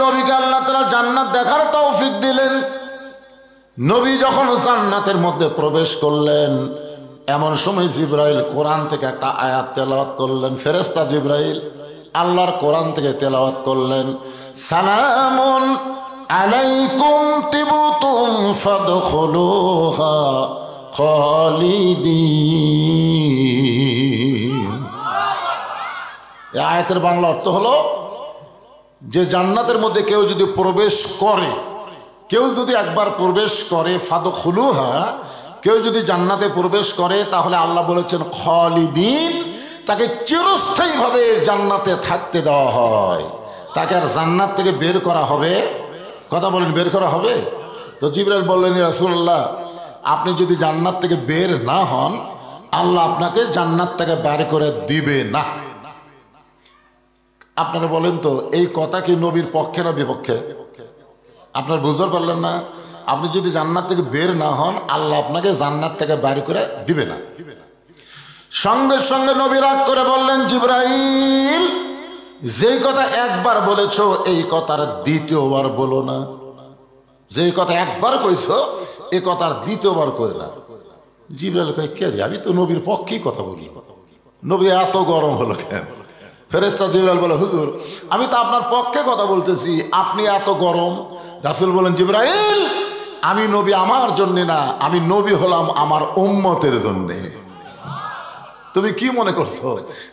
নবীকে আল্লাহ তাআলা জান্নাত দেখার তৌফিক দিলেন। নবী যখন জান্নাতের মধ্যে প্রবেশ করলেন, এমন সময় জিবরাইল কোরআন থেকে একটা আয়াত তেলাওয়াত করলেন। ফেরেশতা জিবরাইল আল্লাহর কোরআন থেকে তেলাওয়াত করলেন, সালামুন আলাইকুম তিবতুম ফাদখুলুহা খালিদিন। এই আয়াতের বাংলা অর্থ হলো যে জান্নাতের মধ্যে কেউ যদি প্রবেশ করে, কেউ যদি একবার প্রবেশ করে, ফাদখুলুহা, কেউ যদি জান্নাতে প্রবেশ করে, তাহলে আল্লাহ বলেছেন খালিদিন, তাকে চিরস্থায়ীভাবে জান্নাতে থাকতে দেওয়া হয়, তাকে আর জান্নাত থেকে বের করা হবে। কথা বলেন, বের করা হবে? তো জিবরাইল বললেন, রাসূলুল্লাহ, আপনি যদি জান্নাত থেকে বের না হন, আল্লাহ আপনাকে জান্নাত থেকে বের করে দিবে না। আপনারা বলেন তো, এই কথা কি নবীর পক্ষে না বিপক্ষে? আপনারা বুঝতে পারলেন না? আপনি যদি জান্নাত থেকে বের না হন, আল্লাহ আপনাকে জান্নাত থেকে বের করে দিবে না। সঙ্গে সঙ্গে নবী রাগ করে বললেন, জিবরাইল, যেই কথা একবার বলেছো এই কথার দ্বিতীয়বার বলো না। যেই কথা একবার কইছো এই কথার দ্বিতীয়বার কই না। জিবরাইল কয়, কে রে, আমি তো নবীর পক্ষেই কথা বলি। নবী এত গরম হলো কেন? ফেরেশতা জিবরাইল বলে, হুজুর, আমি তো আপনার পক্ষে কথা বলতেছি, আপনি এত গরম। রাসূল বলেন, জিবরাইল, আমি নবী আমার জন্য না, আমি নবী হলাম আমার উম্মতের জন্যে। তুমি কি মনে করছো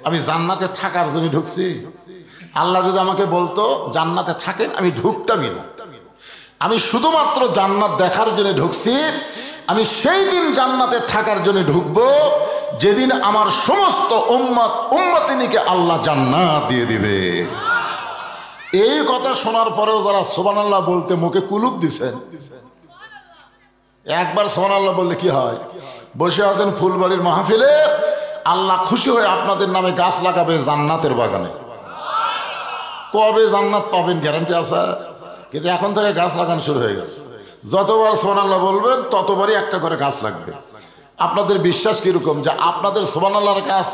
আমি জান্নাতে থাকার জন্য ঢুকছি? আল্লাহ যদি আমাকে বলতো জান্নাতে থাকেন, আমি ঢুকতামই না। আমি শুধুমাত্র জান্নাত দেখার জন্য ঢুকছি। আমি সেই দিন জান্নাতে থাকার জন্য ঢুকবো যেদিন আমার সমস্ত উম্মতিনীকে আল্লাহ জান্নাত দিয়ে দিবে। এই কথা শোনার পরেও যারা সুবহানাল্লাহ বলতে মুখে কুলুপ দিছেন, একবার সুবহানাল্লাহ বললে কি হয়? বসে আছেন ফুলবাড়ির মাহফিলে, আল্লাহ খুশি হয়ে আপনাদের নামে গাছ লাগাবে জান্নাতের বাগানে। কবে জান্নাত পাবেন গ্যারান্টি আছে? কিন্তু এখন থেকে গাছ লাগানো শুরু হয়ে গেছে। যতবার সুবহানাল্লাহ বলবেন ততবারই একটা করে গাছ লাগবে। আপনাদের বিশ্বাস কিরকম যে আপনাদের সুবহানাল্লাহর গাছ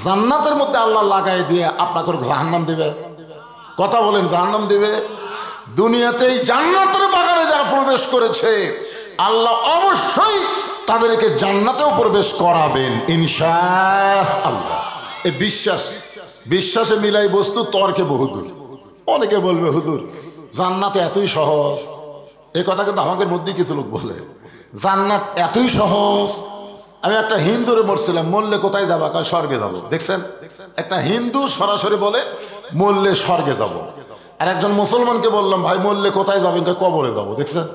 জান্নাতের মধ্যে আল্লাহ লাগাই দিয়ে আপনাকে জাহান্নাম দিবে? কথা বলেন, জাহান্নাম দিবে? দুনিয়াতেই জান্নাতের বাগানে যারা প্রবেশ করেছে, আল্লাহ অবশ্যই তাদেরকে জান্নাতেও প্রবেশ করাবেন ইনশাআল্লাহ। এই বিশ্বাসে মিলাই বস্তু তর্কে বহুদূর। অনেকে বলবে, হুজুর, জান্নাত এতই সহজ। এই কথা কিন্তু আমাদের মধ্যেই কিছু লোক বলে, জান্নাত এতই সহজ। আমি একটা হিন্দুরে মরছিলাম, মরলে কোথায় যাবো? স্বর্গে যাব। দেখছেন, একটা হিন্দু সরাসরি বলে মরলে স্বর্গে যাব। আর একজন মুসলমানকে বললাম, ভাই মরলে কোথায় যাবেন? কবরে যাব। দেখছেন,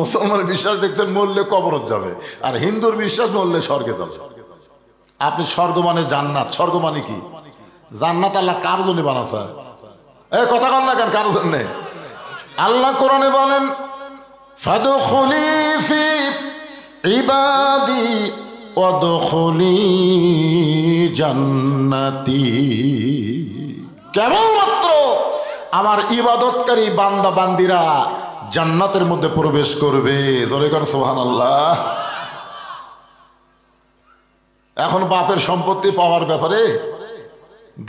মুসলমানের বিশ্বাস দেখছেন মরলে কবরত যাবে, আর হিন্দুর বিশ্বাস মরলে স্বর্গে যাবে। আপনি স্বর্গ মানে জান্নাত, স্বর্গ মানে কি? জান্নাত আল্লাহ কার জন্য বানাছে? এই কথা কন না কেন, কার জন্য? আল্লাহ কোরআনে বলেন, ফাদখুলি ফি ইবাদি ওয়াদখুলি জান্নাতি। কেবলমাত্র আমার ইবাদতকারী বান্দা বান্দিরা জান্নাতের মধ্যে প্রবেশ করবে। ধরে কর সুবহানাল্লাহ। এখন বাপের সম্পত্তি পাওয়ার ব্যাপারে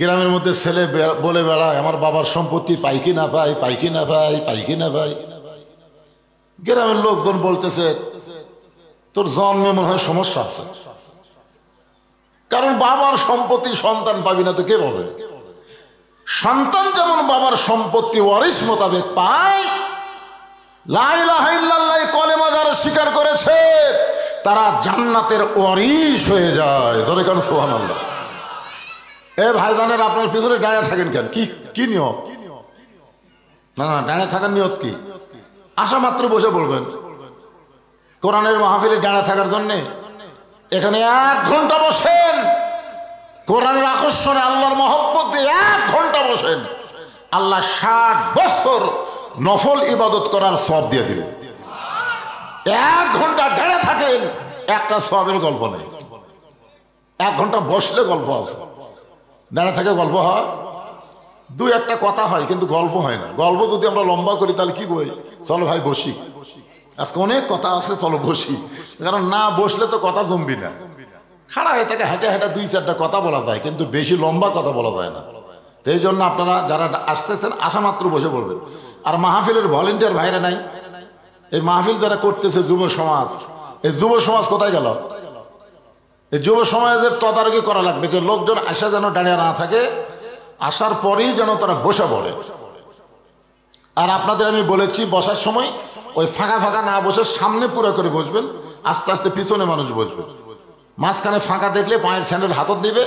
গ্রামের মধ্যে ছেলে বলে বেড়ায়, আমার বাবার সম্পত্তি পাই কি না পাই, পাই কি না পাই, পাই কি না পাই। গ্রামের লোকজন বলতেছে, তোর জন্মে মনে হয় সমস্যা আছে, কারণ বাবার সম্পত্তি সন্তান পাবি না তো কে পাবে? সন্তান যেমন বাবার সম্পত্তি ওয়ারিস মোতাবেক পায়, লা ইলাহা ইল্লাল্লাহ কলেমা যারা স্বীকার করেছে তারা জান্নাতের ওয়ারিস হয়ে যায়। ধরে কেন সুবহানাল্লাহ। এ ভাইজানের, আপনার পিছনে দাঁড়িয়ে থাকেন কেন? কি নিয়ত? না না, দাঁড়িয়ে থাকার নিয়ত কি? আসা মাত্র বসে বলবেন কোরআনের মাহফিলে দাঁড়িয়ে থাকার জন্যে। এখানে 1 ঘন্টা বসেন, কোরআনের আকর্ষণে আল্লাহর মহব্বতে 1 ঘন্টা বসেন, আল্লাহ 60 বছর নফল ইবাদত করার সওয়াব দিয়ে দিবে। 1 ঘন্টা দাঁড়িয়ে থাকেন, একটা সওয়াবের গল্প নেই। 1 ঘন্টা বসলে গল্প আছে, দাঁড়িয়ে থাকে গল্প হয়। 2-1টা কথা হয়, কিন্তু গল্প হয় না। গল্প যদি আমরা লম্বা করি তাহলে কি করি? চলো ভাই বসি, আজকে অনেক কথা আছে, চলো বসি। কারণ না বসলে তো কথা জমবি না। খাড়া হয়ে থাকে, হেঁটে হেঁটে 2-4টা কথা বলা যায়, কিন্তু বেশি লম্বা কথা বলা যায় না। তো এই জন্য আপনারা যারা আসতেছেন আসা মাত্র বসে বলবেন। আর মাহফিলের ভলেন্টিয়ার ভাইরা নাই। এই মাহফিল যারা করতেছে যুব সমাজ, এই যুব সমাজ কোথায় গেল? এই যুব সমাজের তদারকি করা লাগবে যে লোকজন আসা যেন দাঁড়িয়ে না থাকে, আসার পরেই যেন তারা বসে পড়ে। আর আপনাদের আমি বলেছি বসার সময় ওই ফাঁকা ফাঁকা না বসে সামনে পুরো করে বসবেন, আস্তে আস্তে পিছনে মানুষ বসবে। মাঝখানে ফাঁকা দেখলে পায়ের স্যান্ডেল হাতত দিবে,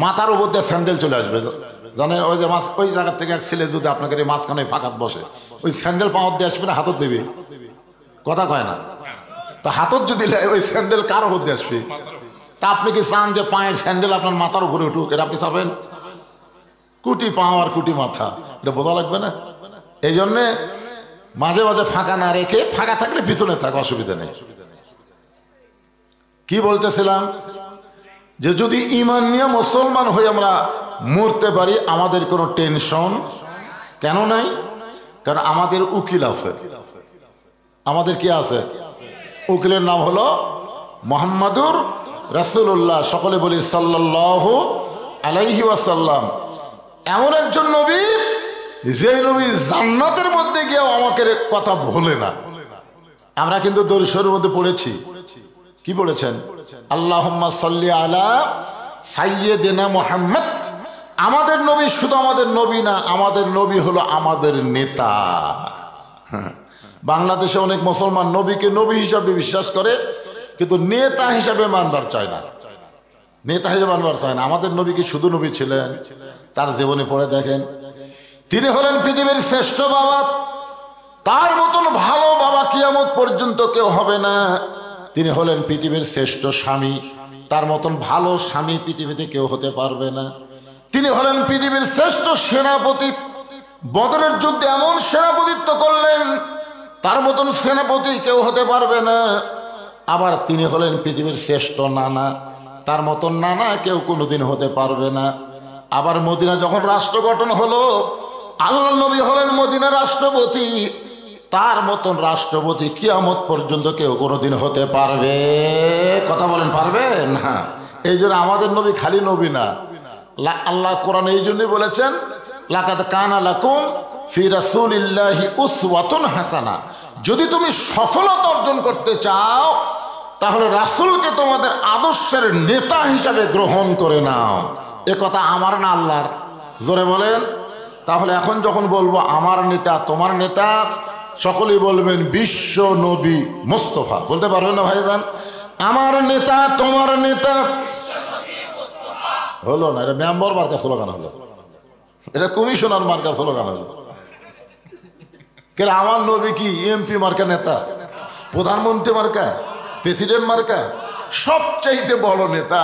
মাথার উপর দিয়ে স্যান্ডেল চলে আসবে। জানেন ওই যে ওই জায়গা থেকে এক ছেলে যদি আপনাকে মাঝখানে ফাঁকা বসে, ওই স্যান্ডেল পাওয়ার দিয়ে আসবে না, হাতত দেবে, কথা কয় না। তো হাতত যদি ওই স্যান্ডেল কার উপর দিয়ে আসবে? তা আপনি কি চান যে পায়ের স্যান্ডেল আপনার মাথার উপরে উঠুক? এটা আপনি চাবেন? কুটি পাও আর কুটি মাথা, এটা বোঝা লাগবে না? এই জন্যে মাঝে মাঝে ফাঁকা না রেখে, ফাঁকা থাকলে পিছনে থাক, অসুবিধা নেই। কি বলতেছিলাম? যে যদি ঈমান নিয়ে মুসলমান হয়ে আমরা মরতে পারি, আমাদের কোনো টেনশন কেন নাই? কারণ আমাদের উকিল আছে। আমাদের কি আছে? উকিলের নাম হলো মুহাম্মাদুর রাসূলুল্লাহ। সকলে বলি সাল্লাল্লাহু আলাইহি ওয়াসাল্লাম। এমন একজন নবী, যে নবী জান্নাতের মধ্যে গিয়ে আমাকে কথা ভোলে না। আমরা কিন্তু দরুদ শরীফের মধ্যে পড়েছি, কি পড়েছেন? আল্লাহুম্মা সাল্লি আলা সাইয়্যিদিনা মুহাম্মদ। আমাদের নবী শুধু আমাদের নবী না, আমাদের নবী হলো আমাদের নেতা। বাংলাদেশে অনেক মুসলমান নবীকে নবী হিসাবে বিশ্বাস করে, কিন্তু নেতা হিসাবে মানবার চায় না। নেতা হিসাবে মানবার চায় না। আমাদের নবী কি শুধু নবী ছিলেন? তার জীবনে পড়ে দেখেন, তিনি হলেন পৃথিবীর শ্রেষ্ঠ বাবা। তার মতন ভালো বাবা কিয়ামত পর্যন্ত কেউ হবে না। তিনি হলেন পৃথিবীর শ্রেষ্ঠ স্বামী। তার মতন ভালো স্বামী পৃথিবীতে কেউ হতে পারবে না। তিনি হলেন পৃথিবীর শ্রেষ্ঠ সেনাপতি। বদরের যুদ্ধে এমন সেনাপতিত্ব করলেন, তার মতন সেনাপতি কেউ হতে পারবে না। আবার তিনি হলেন পৃথিবীর শ্রেষ্ঠ নানা। তার মতন নানা কেউ কোনোদিন হতে পারবে না। আবার মদিনা যখন রাষ্ট্র গঠন হলো, আল্লাহ নবী হলেন মদিনা রাষ্ট্রপতি। তার মতন রাষ্ট্রপতি কিয়ামত পর্যন্ত কেউ কোনোদিন হতে পারবে? কথা বলেন, পারবে না। এই জন্য আমাদের নবী খালি নবী না। আল্লাহ কোরআন এই জন্যই বলেছেন, লাকাদ কানা লাকুম ফি রাসূলিল্লাহি উসওয়াতুন হাসানা। যদি তুমি সফলতা অর্জন করতে চাও, তাহলে রাসূলকে তোমাদের আদর্শের নেতা হিসাবে গ্রহণ করে নাও। এ কথা আমার না আল্লাহর? জোরে বলেন। তাহলে এখন যখন বলবো আমার নেতা তোমার নেতা, সকলেই বলবেন বিশ্ব নবী মুস্তাফা। বলতে পারবেন না ভাইজান? আমার নেতা তোমার নেতা হলো না, এটা মেম্বার মার্কা স্লোগান হলো, এটা কমিশনার মার্কা স্লোগান হলো। কেন আমার নবী কি এমপি মার্কা নেতা, প্রধানমন্ত্রী মার্কা, প্রেসিডেন্ট মার্কা? সবচাইতে বড় নেতা।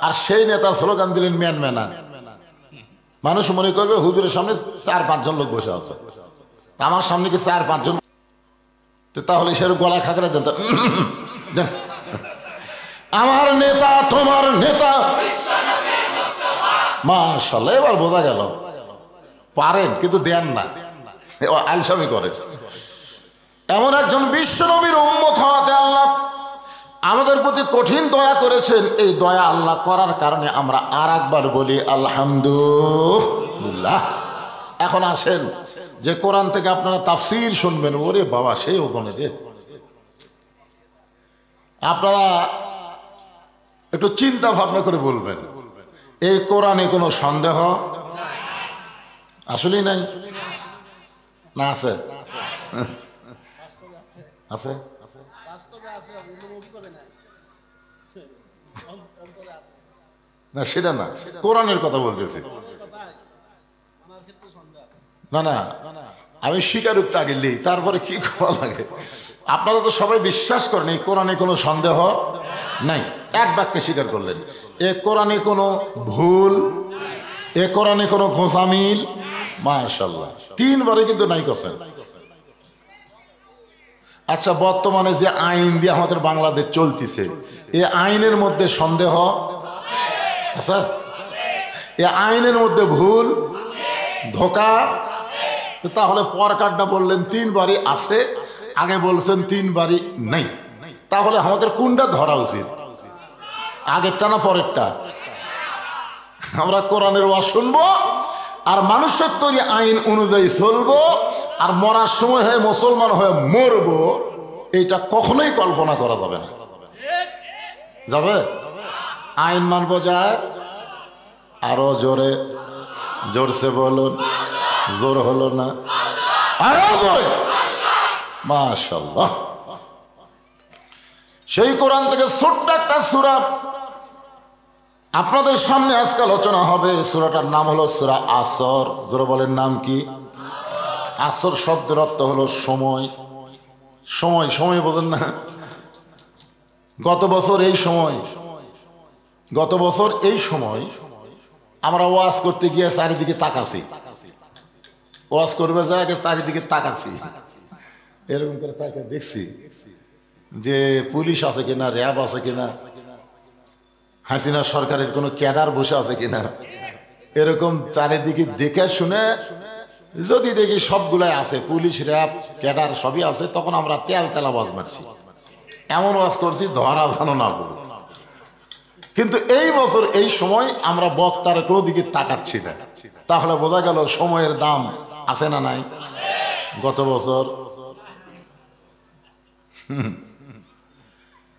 আর সেই নেতা স্লোগান দিলেন ম্যান ম্যানা। মানুষ মনে করবে হুজুরের সামনে 4-5 জন লোক বসে আছে, আমার সামনে কি 4-5 জন? তাহলে সে গলা খাকড়া দেন। আমার নেতা তোমার নেতা। মাশাআল্লাহ, এবার বোঝা গেল পারেন, কিন্তু দেন না, আলসামি করেন। এমন একজন বিশ্ব নবীর উম্মত হওয়াতে আল্লাহ আমাদের প্রতি কঠিন দয়া করেছেন। এই দয়া আল্লাহ করার কারণে আমরা আর একবার বলি আলহামদুলিল্লাহ। এখন আসেন যে কোরআন থেকে আপনারা তাফসীর শুনবেন। ওরে বাবা, সেই ওখানে রে, আপনারা একটু চিন্তা ভাবনা করে বলবেন, এই কোরআনে কোনো সন্দেহ আসলেই নাই না? আছে, আছে, না সেটা না, কোরআনের কথা বলতেছি। না না, আমি স্বীকারোক্তি আগে নেই, তারপরে কি করা লাগে? আপনারা তো সবাই বিশ্বাস করেন এই কোরআনে কোনো সন্দেহ নাই, এক বাক্যে স্বীকার করলেন। এ কোরআনে কোনো ভুল, এ কোরআনে কোনো গোঁজামিল, মাশাআল্লাহ 3 বারে কিন্তু নাই করছেন। আচ্ছা, বর্তমানে যে আইন দিয়ে আমাদের বাংলাদেশ চলতেছে, এই আইনের মধ্যে সন্দেহ আছে? এই আইনের মধ্যে ভুল, ধোঁকা? তাহলে পর কার্ডটা বললেন 3 বারই আছে, আগে বলছেন 3 বারই নাই। তাহলে আমাদের কোনটা ধরা উচিত, আগেরটা না পরেরটা? আমরা কোরআনের ওয়াজ শুনবো আর মানুষের তৈরি আইন অনুযায়ী চলবো, আর মরার সময় হয়ে মুসলমান হয়ে মরবো, এইটা কখনোই কল্পনা করা যাবে না। যাবে? আইন মানবো যায়। আরো জোরে, জোরসে বলুন। জোর হলো না, আরো জোরে। মাশাআল্লাহ। সেই কোরআন থেকে ছোট্ট একটা সূরা আপনাদের সামনে আজকে আলোচনা হবে। সূরাটার নাম হলো সূরা আসর। জোরে বলেন, নাম কি? আসর শব্দের অর্থ হলো সময়। সময়, সময় বোঝেন না? গত বছর এই সময় আমরা ওয়াজ করতে গিয়ে চারিদিকে তাকাছি। ওয়াজ করবে যায় চারিদিকে তাকাছি, এরকম করে তাকে দেখছি যে পুলিশ আছে কিনা, র্যাব আছে কিনা, হাসিনা সরকারের কোনো ক্যাডার বসে আছে কিনা, এরকম চারিদিকে দেখে শুনে যদি দেখি সবগুলাই আছে, পুলিশ, র্যাব, ক্যাডার সবই আছে, তখন আমরা তেলা ওয়াজ মারছি। এমন ওয়াজ করছি ধরা যেন না পড়ে। কিন্তু এই বছর এই সময় আমরা বক্তার কোনো দিকে তাকাচ্ছি না। তাহলে বোঝা গেল সময়ের দাম আছে না নাই? গত বছর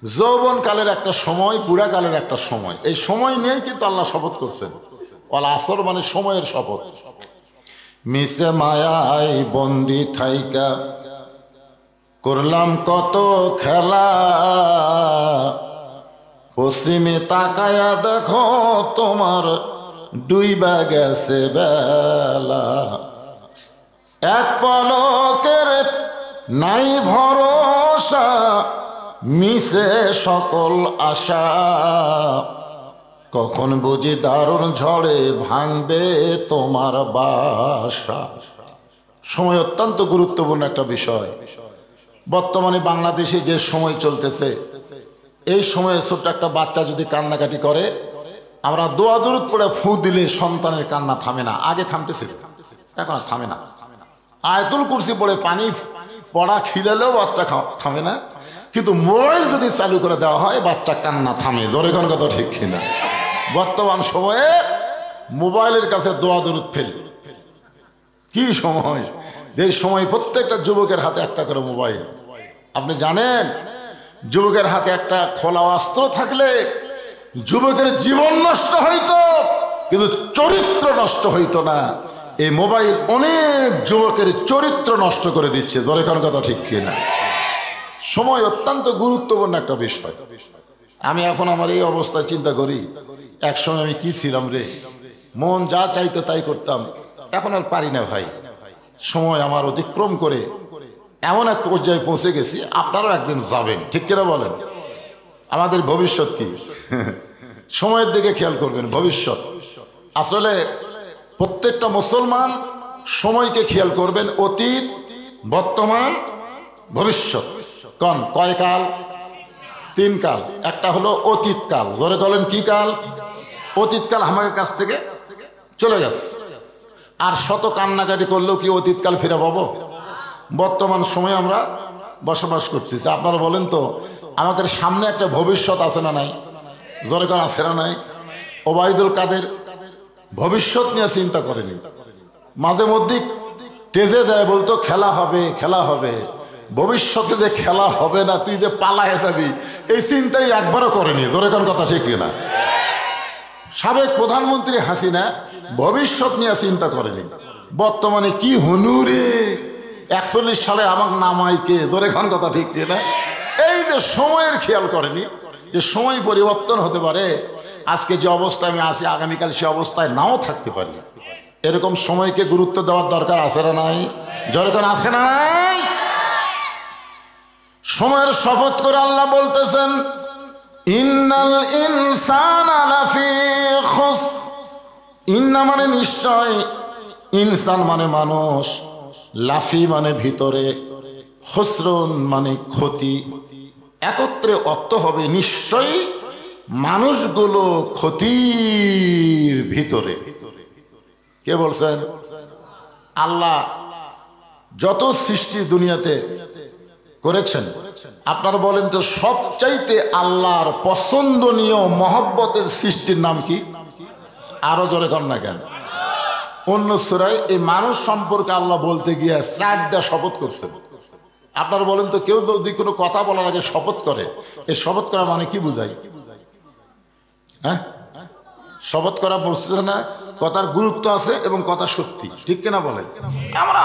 যৌবনকালের একটা সময়, বুড়াকালের একটা সময়, এই সময় নিয়েই কিন্তু আল্লাহ শপথ করছেন। ওয়াল আসর মানে সময়ের শপথ। মিশে মায়াই বন্দি থাইকা করলাম কত খেলা, পশ্চিমে তাকায়া দেখো তোমার ডুইবা গেছে বেলা, এক পলকের নাই ভরসা, মিশে সকল আশা, কখন বুঝি দারুণ ঝড়ে ভাঙবে তোমার বাসা। সময় অত্যন্ত গুরুত্বপূর্ণ একটা বিষয়। বর্তমানে বাংলাদেশে যে সময় চলতেছে, এই সময়ে ছোট্ট একটা বাচ্চা যদি কান্নাকাটি করে, আমরা দোয়া দরুদ পড়ে ফু দিলে সন্তানের কান্না থামে না। আগে থামতেছিল, এখন আর থামে না। আয়াতুল কুরসি পড়ে পানি পড়া খিলালেও বাচ্চা থামে না, কিন্তু মোবাইল যদি চালু করে দেওয়া হয় বাচ্চা কান্না থামে। জোরে কোন কথা ঠিক কিনা? বর্তমান সময়ে মোবাইলের কাছে দোয়া দরুদ ফেল। কি সময়! এই সময় প্রত্যেকটা যুবকের হাতে একটা করে মোবাইল। আপনি জানেন, যুবকের হাতে একটা খোলা অস্ত্র থাকলে যুবকের জীবন নষ্ট হইতো, কিন্তু চরিত্র নষ্ট হইতো না। এই মোবাইল অনেক যুবকের চরিত্র নষ্ট করে দিচ্ছে। জোরে কোন কথা ঠিক কিনা? সময় অত্যন্ত গুরুত্বপূর্ণ একটা বিষয়। আমি এখন আমার এই অবস্থায় চিন্তা করি, একসময় আমি কি ছিলাম রে, মন যা চাইতো তাই করতাম। এখন আর পারি না ভাই। সময় আমার অতিক্রম করে এমন এক পর্যায়ে পৌঁছে গেছি, আপনারাও একদিন যাবেন। ঠিক কিনা বলেন? আমাদের ভবিষ্যৎ কি? সময়ের দিকে খেয়াল করবেন। ভবিষ্যৎ আসলে প্রত্যেকটা মুসলমান সময়কে খেয়াল করবেন। অতীত, বর্তমান, ভবিষ্যৎ। কয় কাল? 3 কাল। একটা হলো অতীত কাল। ধরে বলেন কি কাল? অতীত কাল আমাদের কাছ থেকে চলে গেছে। আর শত কান্নাকাটি করলেও কি অতীতকাল ফিরে পাবো? বর্তমান সময়ে আমরা বসবাস করতেছি। আপনারা বলেন তো, আমাদের সামনে একটা ভবিষ্যৎ আছে না নাই? জোরে কোন আছে না নাই? ওবায়দুল কাদের ভবিষ্যৎ নিয়ে চিন্তা করেনি। মাঝে মধ্যে টেজে যায়, বলতো খেলা হবে, খেলা হবে। ভবিষ্যতে যে খেলা হবে না, তুই যে পালায়ে যাবি, এই চিন্তাই একবারও করেনি। জোরে কোন কথা ঠিক কিনা? সাবেক প্রধানমন্ত্রী হাসিনা ভবিষ্যৎ নিয়ে চিন্তা করেনি। বর্তমানে কি হনুরে 41 সালে আমাকে নামাইকে, জোরে কোন কথা ঠিক কিনা? এই যে সময়ের খেয়াল করেনি, যে সময় পরিবর্তন হতে পারে। আজকে যে অবস্থায় আমি আছি, আগামীকাল সে অবস্থায় নাও থাকতে পারি। এরকম সময়কে গুরুত্ব দেওয়ার দরকার আছে না নাই? জোরে কোন আছে না নাই? সময়ের শপথ করে আল্লাহ বলতেছেন, ইন্নাল ইনসানা লাফি খুসর। ইন্না মানে নিশ্চয়, ইনসান মানে মানুষ, লাফি মানে ভিতরে, খুসরুন মানে ক্ষতি। একত্রে অর্থ হবে নিশ্চয়ই মানুষগুলো ক্ষতির ভিতরে। কে বলছেন? আল্লাহ যত সৃষ্টি দুনিয়াতে করেছেন, আপনারা বলেন তো সবচাইতে আল্লাহর পছন্দনীয় মহব্বতের সৃষ্টির নাম কি? আরো জোরে কর না কেন? অন্য সূরায় এই মানুষ সম্পর্কে আল্লাহ বলতে গিয়ে 4টা শপথ করছেন। আপনারা বলেন তো, কেউ যদি কোনো কথা বলার আগে শপথ করে, এই শপথ করা মানে কি বুঝায়? হ্যাঁ, শপথ করা বলছে না, কথার গুরুত্ব আছে এবং কথা সত্যি, ঠিক কিনা বলেন? আমরা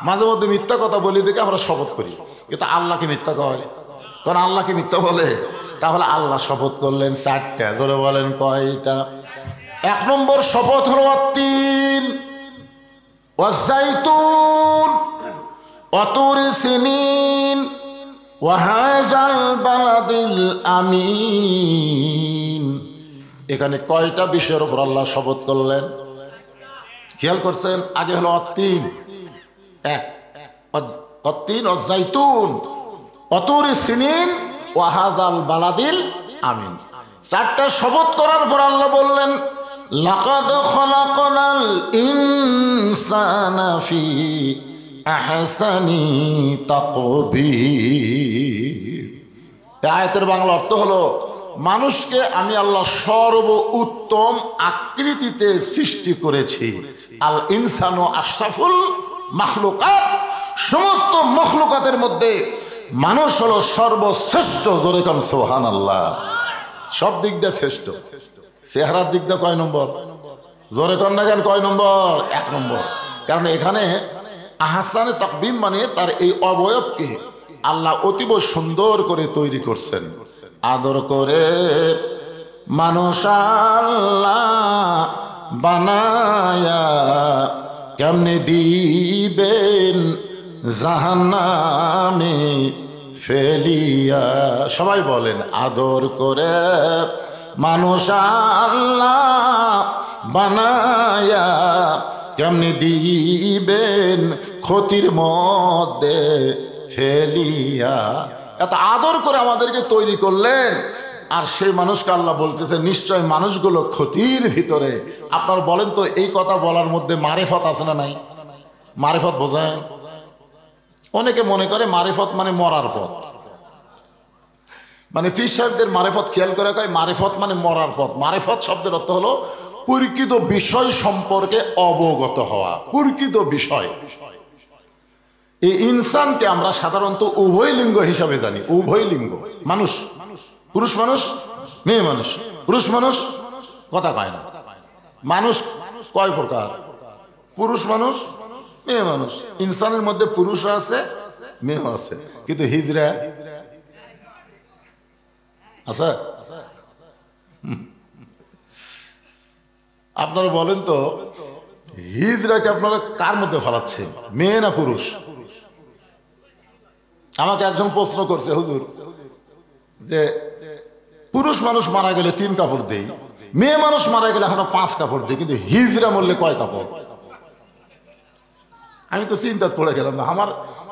মাঝে মধ্যে মিথ্যা কথা বলি দেখে আমরা শপথ করি, কিন্তু আল্লাহকে মিথ্যা কয়? কারণ আল্লাহকে মিথ্যা বলে? তাহলে আল্লাহ শপথ করলেন 4টা। ধরে বলেন কয়টা? 1 নম্বর শপথ হলো তিন, ওয়াজাইতুন, ওয়াতুরি সিনিন, ওয়াহাজাল বালাদিল আমিন। এখানে কয়টা বিষয়ের উপর আল্লাহ শপথ করলেন? খেয়াল করছেন? আগে হলো অত্তিন, অত্তিন, ওয়াজাইতুন, ওয়াতুরি সিনিন, ওয়াহাজাল বালাদিল আমিন। 4টা শপথ করার পর আল্লাহ বললেন, লাকাদ খলাকনাল ইনসানা ফি আহসানি তাকবীর। এই আয়াতের বাংলা অর্থ হলো, মানুষকে আমি আল্লাহ সর্ব উত্তম আকৃতিতে সৃষ্টি করেছি। আল ইনসানু আশরাফুল মাখলুকাত, সমস্ত মখলুকাতের মধ্যে মানুষ হলো সর্বশ্রেষ্ঠ। জোরে কান সুবহানাল্লাহ। সব দিক দিয়ে শ্রেষ্ঠ। চেহারার দিক দিয়ে কয় নম্বর? জোরে কান না কেন, কয় নম্বর? 1 নম্বর। কারণ এখানে আহসানে তাকবীম মানে তার এই অবয়বকে আল্লাহ অতীব সুন্দর করে তৈরি করছেন, আদর করে মানুষ আল্লাহ বানায়া কেমনে দিবেন জাহান্নামে ফেলিয়া। সবাই বলেন, আদর করে মানুষ আল্লাহ বানায়া কেমনে দিবেন ক্ষতির মধ্যে ফেলিয়া। এত আদর করে আমাদেরকে তৈরি করলেন, আর সেই মানুষকে আল্লাহ বলতেছে নিশ্চয় মানুষগুলো ক্ষতির ভিতরে। আপনারা বলেন তো, এই কথা বলার মধ্যে মারিফত আছে না নাই? মারিফত বোঝেন? অনেকে মনে করে মারিফত মানে মরার পথ, মানে পীর সাহেবদের মারিফত খেয়াল করে কয় মারিফত মানে মরার পথ। মারিফত শব্দের অর্থ হলো পরিচিত বিষয় সম্পর্কে অবগত হওয়া, পরিচিত বিষয়। এই ইনসানকে আমরা সাধারণত উভয় লিঙ্গ হিসাবে জানি। উভয় লিঙ্গ, মানুষ, পুরুষ মানুষ, মেয়ে মানুষ। পুরুষ মানুষ কথা কয় না। মানুষ কয় প্রকার? পুরুষ মানুষ, মেয়ে মানুষ। ইনসানের মধ্যে পুরুষ আছে, মেয়ে আছে, কিন্তু হিজড়া আছে। আপনারা বলেন তো, হিজড়াকে আপনারা কার মধ্যে ফেলাচ্ছেন, মেয়ে না পুরুষ? আমাকে একজন প্রশ্ন করছে, হুজুর যে পুরুষ মানুষ মারা গেলে 3 কাপড় দেই, মেয়ে মানুষ মারা গেলে এখনো 5 কাপড় দেই, কিন্তু হিজড়া মরলে কয় কাপড়? আমি তো চিন্তা পড়ে গেলাম না। আমার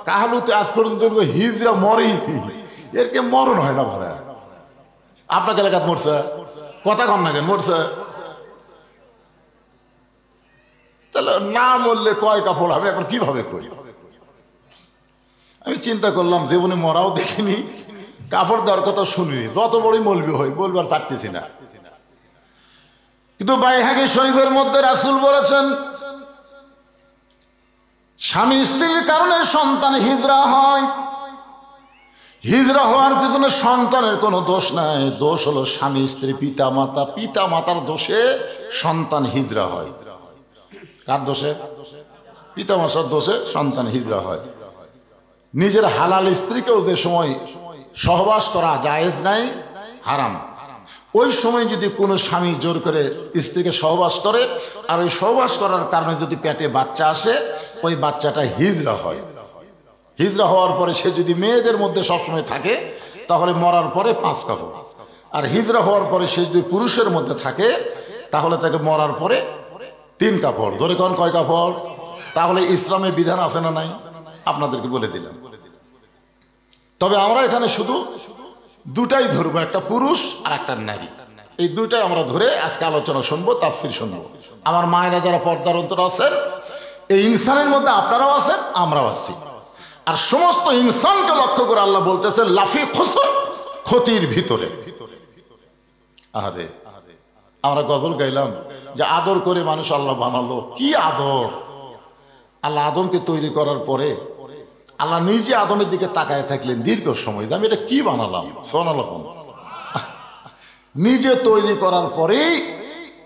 কাহালুতে আজ পর্যন্ত হিজড়া মরেই, এর কে মরণ হয় না ভাড়া। আপনার এলাকাত মরছে, কথা কন না কেন, মরছে? তাহলে না মরলে কয় কাপড় হবে, এখন কিভাবে কই? আমি চিন্তা করলাম, জীবনে মরাও দেখিনি, কাপড় দেওয়ার কথা শুনিনি, যত বড়ই মলবি হই বলবার পারতেছি না। কিন্তু বাইহাকী শরীফের মধ্যে রাসূল বলেছেন, স্বামী স্ত্রীর কারণে সন্তান হিজড়া হয়। হিজড়া হওয়ার পিছনে সন্তানের কোনো দোষ নাই, দোষ হলো স্বামী স্ত্রী, পিতা মাতা। পিতা মাতার দোষে সন্তান হিজড়া হয়। কার দোষে? পিতা মাতার দোষে সন্তান হিজড়া হয়। নিজের হালাল স্ত্রীকেও যে সময় সহবাস করা জায়েজ নাই, হারাম, ওই সময় যদি কোনো স্বামী জোর করে স্ত্রীকে সহবাস করে, আর ওই সহবাস করার কারণে যদি পেটে বাচ্চা আসে, ওই বাচ্চাটা হিজড়া হয়। হিজড়া হওয়ার পরে সে যদি মেয়েদের মধ্যে সবসময় থাকে, তাহলে মরার পরে 5 কাপড়। আর হিজড়া হওয়ার পরে সে যদি পুরুষের মধ্যে থাকে, তাহলে তাকে মরার পরে 3 কাপড়। ধরে কোন কয় কাপড়? তাহলে ইসলামে বিধান আছে না নাই? আপনাদেরকে বলে দিলাম। তবে আমরা এখানে শুধু দুটাই ধরবো, একটা পুরুষ আর একটা নারী। এই দুটাই আমরা ধরে আজকে আলোচনা শুনবো, তাফসীর শুনবো। আমার মায়েরা যারা পর্দার অন্তর আছেন, এই ইনসানের মধ্যে আপনারাও আছেন, আমরাও আছি। আর সমস্ত ইনসানকে লক্ষ্য করে আল্লাহ বলতেছেন লাফি খুসর, ক্ষতির ভিতরে। আরে আমরা গজল গাইলাম যে আদর করে মানুষ আল্লাহ বানালো। কি আদর! আল্লাহ আদমকে তৈরি করার পরে আল্লাহ নিজে আদমের দিকে তাকায় থাকলেন দীর্ঘ সময়, যে আমি এটা কি বানালাম। সুবহানাল্লাহ। নিজে তৈরি করার পরেই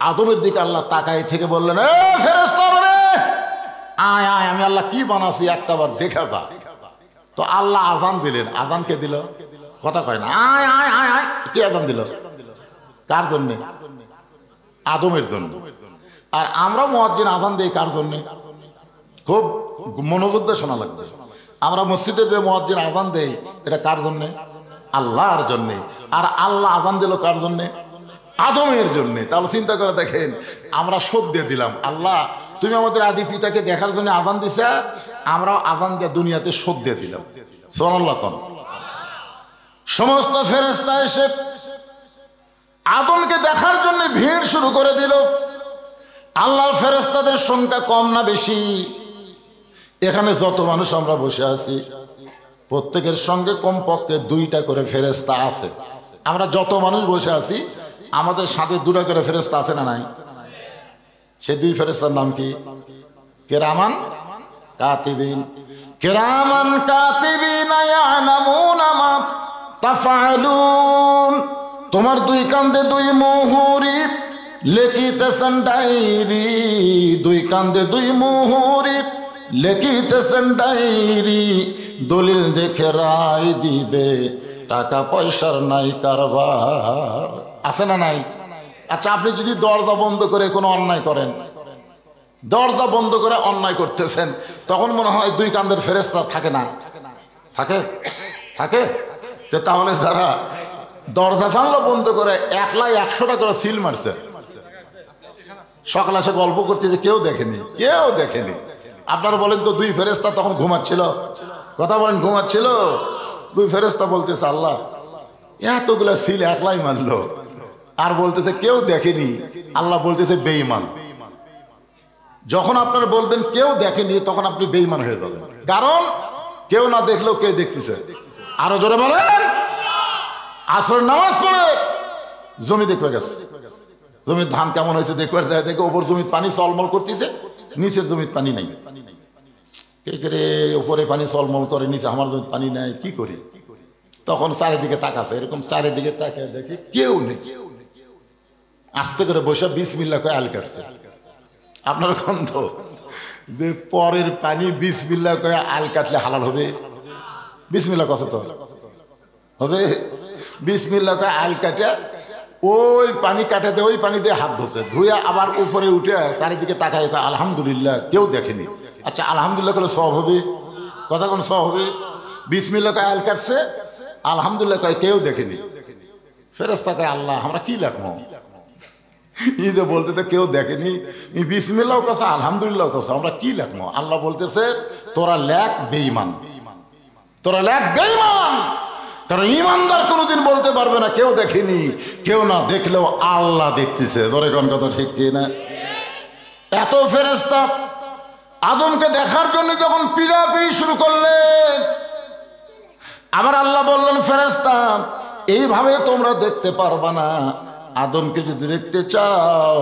আদমের দিকে আল্লাহ তাকায় থেকে বললেন, এ ফেরেশতারা রে, আয় আয়, আমি আল্লাহ কি বানাছি একটা বার দেখা যা। তো আল্লাহ আজান দিলেন। আজান কে দিল? কথা কয় না, আয় আয় আয় আয়। কি আজান দিল? কার জন্য? আদমের জন্য। আর আমরা মুয়াজ্জিন আজান দেই কার জন্য? খুব মনোযোগ দিয়ে শোনা লাগবে। আমরা মসজিদে যে মুয়াজ্জিন আজান দেই এটা কার জন্য? আল্লাহর জন্য। আর আল্লাহ আজান দিল কার জন্য? আদমের জন্য। তাহলে চিন্তা করে দেখেন, আমরা শোধ দিয়ে দিলাম, আল্লাহ তুমি আমাদের আদি পিতাকে দেখার জন্য আজান দিছা, আমরাও আজান দিয়ে দুনিয়াতে শোধ দিয়ে দিলাম। সুবহানাল্লাহ। সমস্ত ফেরেশতা এসে আদমকে দেখার জন্য ভিড় শুরু করে দিল। আল্লাহর ফেরেশতাদের সংখ্যা কম না বেশি? এখানে যত মানুষ আমরা বসে আছি প্রত্যেকের সঙ্গে কমপক্ষে 2টা করে ফেরেশতা আছে। আমরা যত মানুষ বসে আছি আমাদের সাথে 2টা করে ফেরেশতা আছে না নাই? সেই 2 ফেরেশতার নাম কি? কিরামান কাতিবিন। কিরামান কাতিবিন ইয়ালামুনা মা তাফআলুন। তোমার 2 কান্দে 2 মুহুরি লিখিতেছেন ডায়েরি, 2 কান্দে 2 মুহুরি লিখিতেছেন ডায়েরি। দলিল দেখে রায় দিবে, টাকা পয়সার নাই কারবার। আছে না নাই? আচ্ছা, আপনি যদি দরজা বন্ধ করে কোনো অন্যায় করেন, দরজা বন্ধ করে অন্যায় করতেছেন, তখন মনে হয় 2 কান্দের ফেরেশতা থাকে না? থাকে? থাকে? তাহলে যারা দরজা জানলা বন্ধ করে 1,00,000 করে সিল মারছে, সকালে এসে গল্প করছে যে কেউ দেখেনি, কেউ দেখেনি। আপনারা বলেন তো 2 ফেরেশতা তখন ঘুমাচ্ছিল? কথা বলেন, ঘুমাচ্ছিল? 2 ফেরেশতা বলতেছে, আল্লাহ এতগুলা সিল একলাই মারলো, আর বলতেছে কেউ দেখেনি। আল্লাহ বলতেছে বেঈমান। যখন আপনারা বলবেন কেউ দেখেনি, তখন আপনি বেঈমান হয়ে যাবেন। কারণ কেউ না দেখলেও কে দেখতেছে? আরো জোরে বলেন। আসরের নামাজ পড়ে জমি দেখতে গেছে, জমির ধান কেমন হয়েছে দেখতে দেখে ওপর জমির পানি চলমল করতেছে, নিচের জমির পানি নাই। কে করে উপরে পানি চলমল করে, নিচে আমার জমির পানি নাই, কি করি? তখন চারিদিকে তাকাছে, এরকম চারিদিকে তাকিয়ে দেখি কেউ নেই। আস্তে করে বসে বিসমিল্লাহ কয়ে আল কাটছে। আপনার গন্ধ যে পরের পানি বিসমিল্লাহ কয়ে আল কাটলে হালাল হবে? বিসমিল্লাহ কথা তো হবে? বিসমিল্লাহ কয়ে আল কাটে ওই পানি কাটাতে ওই পানি দিয়ে হাত ধোছে, ধুয়ে আবার উপরে উঠে চারিদিকে তাকায় আলহামদুলিল্লাহ কেউ দেখেনি। আচ্ছা, আলহামদুলিল্লাহ করে সব হবে? কথা কোন সব হবে? বিসমিল্লাহ কয়ে আল কাটছে, আলহামদুলিল্লাহ কয়ে কেউ দেখেনি। ফেরেশতা কয় আল্লাহ আমরা কি লাগবো? ঈদে বলতে তো কেউ দেখেনি, বিসমিল্লাহ কথা আলহামদুলিল্লাহ কথা, আমরা কি লাগবো? আল্লাহ বলতেছে তোরা লেখ বেঈমান, তোরা লেখ বেঈমান। কারণ ইমানদার কোনোদিন বলতে পারবে না কেউ দেখেনি, কেউ না দেখলেও আল্লাহ দেখতেছে। ধরে কোন কথা ঠিক কি না? এত ফেরেশতা আদমকে দেখার জন্য যখন পিড়াপিড়ি শুরু করলেন, আমার আল্লাহ বললেন ফেরেশতা এইভাবে তোমরা দেখতে পারবা না, আদমকে যদি দেখতে চাও